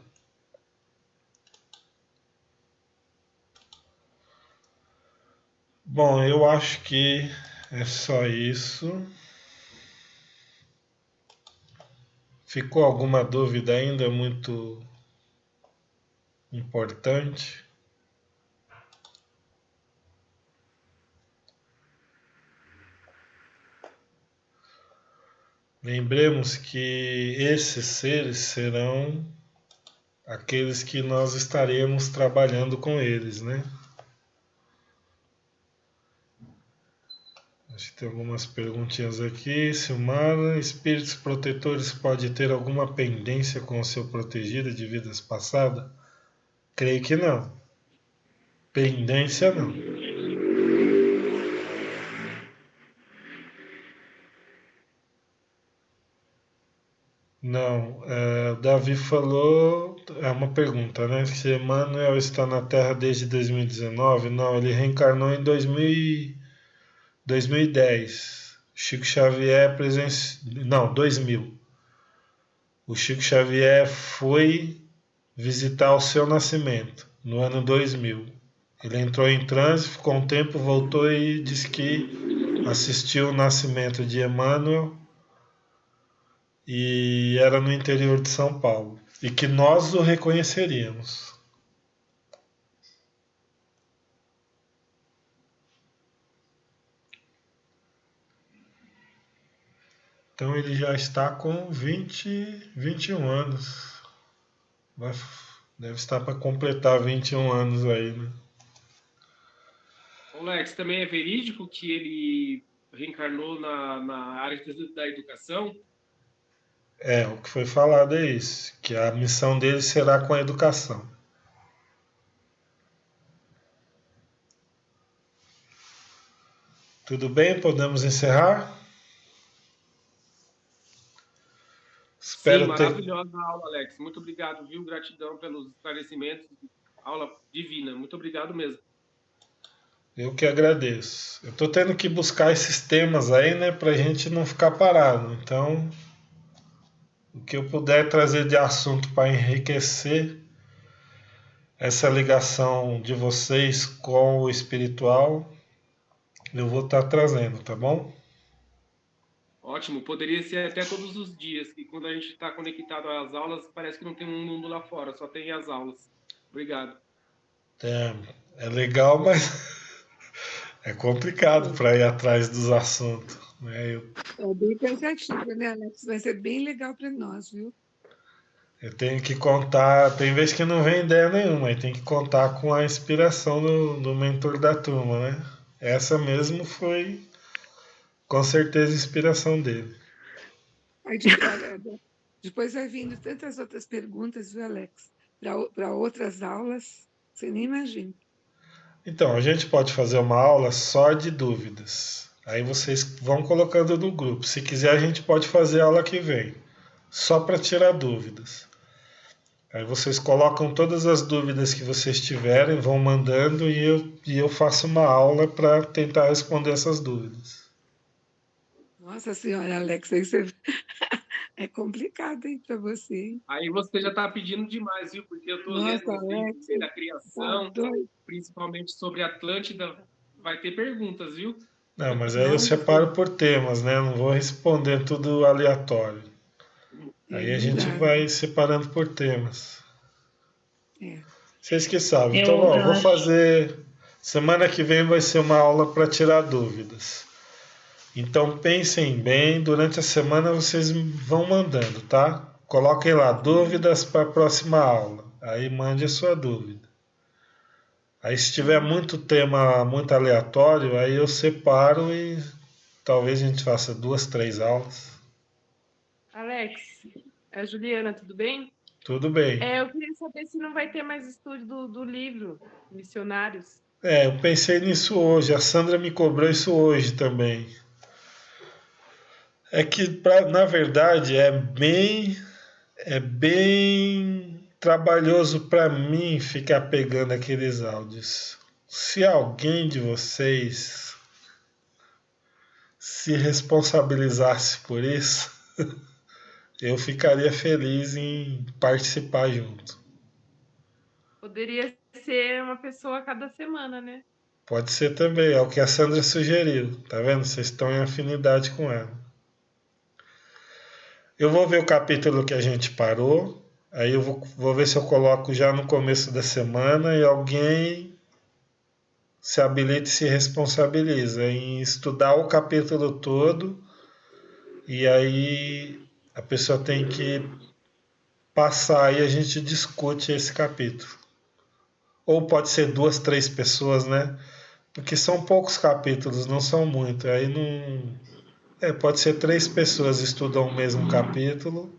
Bom, eu acho que é só isso. Ficou alguma dúvida ainda muito importante? Lembremos que esses seres serão aqueles que nós estaremos trabalhando com eles, né? Acho que tem algumas perguntinhas aqui. Silmara, espíritos protetores pode ter alguma pendência com o seu protegido de vidas passadas? Creio que não. Pendência não. Não, o Davi falou, é uma pergunta, né? Se Emmanuel está na Terra desde 2019? Não, ele reencarnou em 2010. Chico Xavier Não, 2000. O Chico Xavier foi visitar o seu nascimento, no ano 2000. Ele entrou em transe, ficou um tempo, voltou e disse que assistiu o nascimento de Emmanuel e era no interior de São Paulo. E que nós o reconheceríamos. Então ele já está com 21 anos. Deve estar para completar 21 anos aí, né? Alex, também é verídico que ele reencarnou na área da educação? O que foi falado é isso, que a missão dele será com a educação. Tudo bem? Podemos encerrar? Sim, maravilhosa aula, Alex. Muito obrigado, viu? Gratidão pelos esclarecimentos. Aula divina. Muito obrigado mesmo. Eu que agradeço. Eu estou tendo que buscar esses temas aí, né, para a gente não ficar parado. Então, o que eu puder trazer de assunto para enriquecer essa ligação de vocês com o espiritual, eu vou estar trazendo, tá bom? Ótimo. Poderia ser até todos os dias, que quando a gente está conectado às aulas, parece que não tem um mundo lá fora, só tem as aulas. Obrigado. É legal, mas é complicado para ir atrás dos assuntos, né? É bem cansativo, né, Alex? Vai ser bem legal para nós, viu? Eu tenho que contar, tem vezes que não vem ideia nenhuma, aí tem que contar com a inspiração do mentor da turma, né? Essa mesmo foi com certeza a inspiração dele. Aí, olha, depois vai vindo tantas outras perguntas, viu, Alex? Para outras aulas, você nem imagina. Então, a gente pode fazer uma aula só de dúvidas. Aí vocês vão colocando no grupo. Se quiser, a gente pode fazer a aula que vem, só para tirar dúvidas. Aí vocês colocam todas as dúvidas que vocês tiverem, vão mandando e eu faço uma aula para tentar responder essas dúvidas. Nossa Senhora, Alex, aí você É complicado, hein, para você, hein? Aí você já tá pedindo demais, viu? Porque eu tô lendo Nossa, os livros Alex, aí da tá criação, doido. principalmente sobre Atlântida. Vai ter perguntas, viu? Não, mas aí eu Nossa, separo por temas, né? Não vou responder tudo aleatório. é Aí a gente verdade. vai separando por temas. É. Vocês que sabem. Então, Eu, ó, eu vou acho. fazer. Semana que vem vai ser uma aula para tirar dúvidas. Então pensem bem, durante a semana vocês vão mandando, tá? Coloquem lá dúvidas para a próxima aula. Aí mande a sua dúvida. Aí se tiver muito tema muito aleatório, aí eu separo e talvez a gente faça 2, 3 aulas. Alex, é a Juliana, tudo bem? Tudo bem. Eu queria saber se não vai ter mais estudo do livro Missionários. Eu pensei nisso hoje. A Sandra me cobrou isso hoje também. É que, na verdade, é bem trabalhoso para mim ficar pegando aqueles áudios. Se alguém de vocês se responsabilizasse por isso, eu ficaria feliz em participar junto. Poderia ser uma pessoa a cada semana, né? Pode ser também, é o que a Sandra sugeriu. Tá vendo? Vocês estão em afinidade com ela. Eu vou ver o capítulo que a gente parou. Aí eu vou ver se eu coloco já no começo da semana e alguém se habilita e se responsabiliza em estudar o capítulo todo. E aí a pessoa tem que passar e a gente discute esse capítulo. Ou pode ser 2, 3 pessoas, né? Porque são poucos capítulos, não são muitos. Aí não. Pode ser 3 pessoas estudam o mesmo capítulo.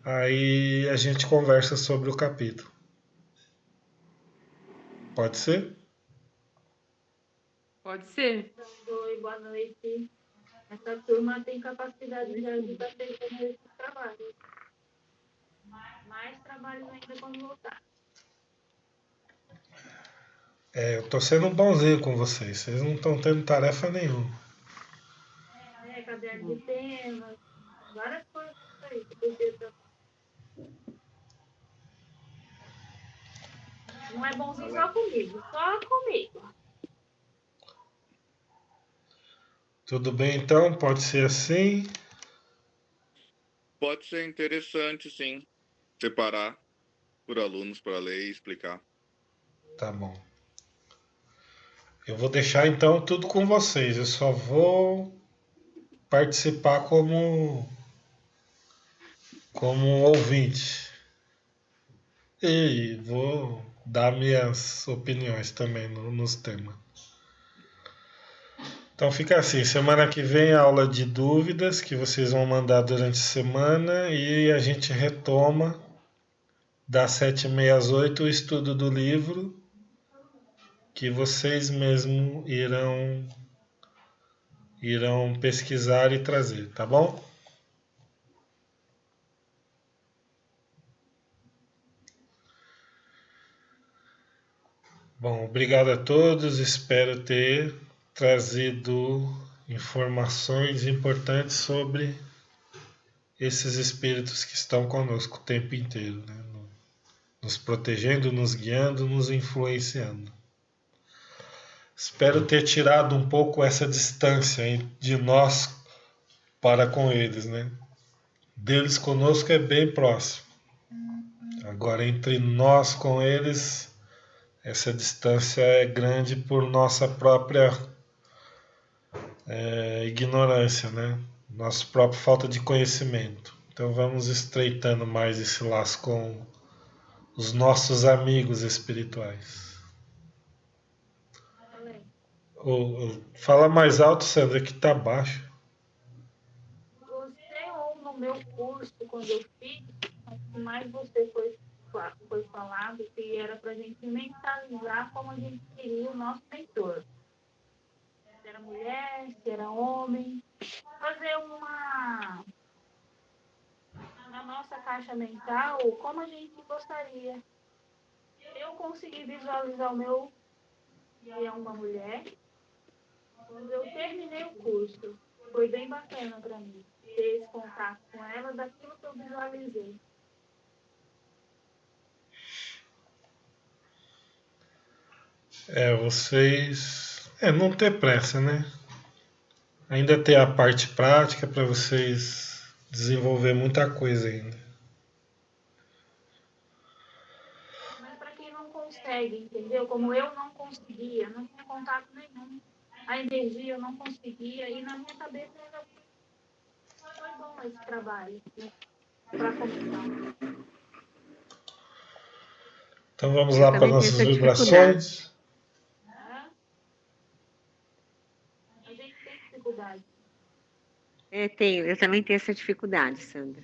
Aí a gente conversa sobre o capítulo. Pode ser? Pode ser. Oi, boa noite. Essa turma tem capacidade de estar fazendo esse trabalho. Mais trabalho ainda quando voltar. Eu tô sendo bonzinho com vocês. Vocês não estão tendo tarefa nenhuma. Caderno de temas, várias coisas aí que podia estar. Não é bonzinho só comigo, só comigo. Tudo bem então? Pode ser assim? Pode ser interessante, sim, separar por alunos para ler e explicar. Tá bom. Eu vou deixar então tudo com vocês. Eu só vou participar como ouvinte. E vou dar minhas opiniões também nos temas. Então fica assim, semana que vem aula de dúvidas que vocês vão mandar durante a semana e a gente retoma das 7h30 às 8h o estudo do livro que vocês mesmos irão pesquisar e trazer, tá bom? Bom, obrigado a todos. Espero ter trazido informações importantes sobre esses espíritos que estão conosco o tempo inteiro, né? Nos protegendo, nos guiando, nos influenciando. Espero ter tirado um pouco essa distância de nós para com eles, né? Deles conosco é bem próximo. Agora, entre nós com eles, essa distância é grande por nossa própria ignorância, né? Nossa própria falta de conhecimento. Então vamos estreitando mais esse laço com os nossos amigos espirituais. Fala mais alto, Sandra, que tá baixo. Você ou no meu curso, quando eu fiz, mais você foi falado que era para a gente mentalizar como a gente queria o nosso mentor. Se era mulher, se era homem. Fazer na nossa caixa mental, como a gente gostaria. Eu consegui visualizar o meu, que é uma mulher, quando eu terminei o curso. Foi bem bacana para mim. ter esse contato com ela daquilo que eu visualizei. Vocês. Não ter pressa, né? Ainda ter a parte prática para vocês desenvolver muita coisa ainda. Mas para quem não consegue, entendeu? Como eu não conseguia, não tinha contato nenhum. A energia eu não conseguia, e na minha cabeça ainda foi bom esse trabalho, né, para começar. Então vamos Eu lá para também tenho nossas essa dificuldade. vibrações. Né? A gente tem dificuldade. Eu também tenho essa dificuldade, Sandra.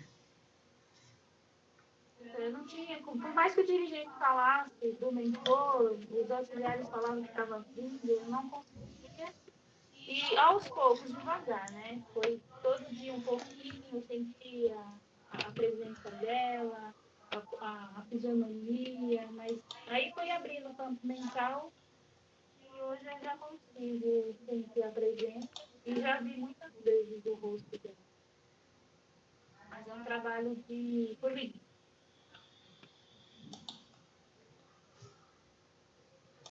Eu não tinha, por mais que o dirigente falasse, do mentor, os auxiliares falavam que estava vindo, eu não conseguia. E aos poucos, devagar, né? Foi todo dia um pouquinho, eu sentia a presença dela, a fisionomia, mas aí foi abrindo o campo mental e hoje eu já consigo sentir a presença e já vi muitas vezes o rosto dela. Mas é um trabalho de formiguinha.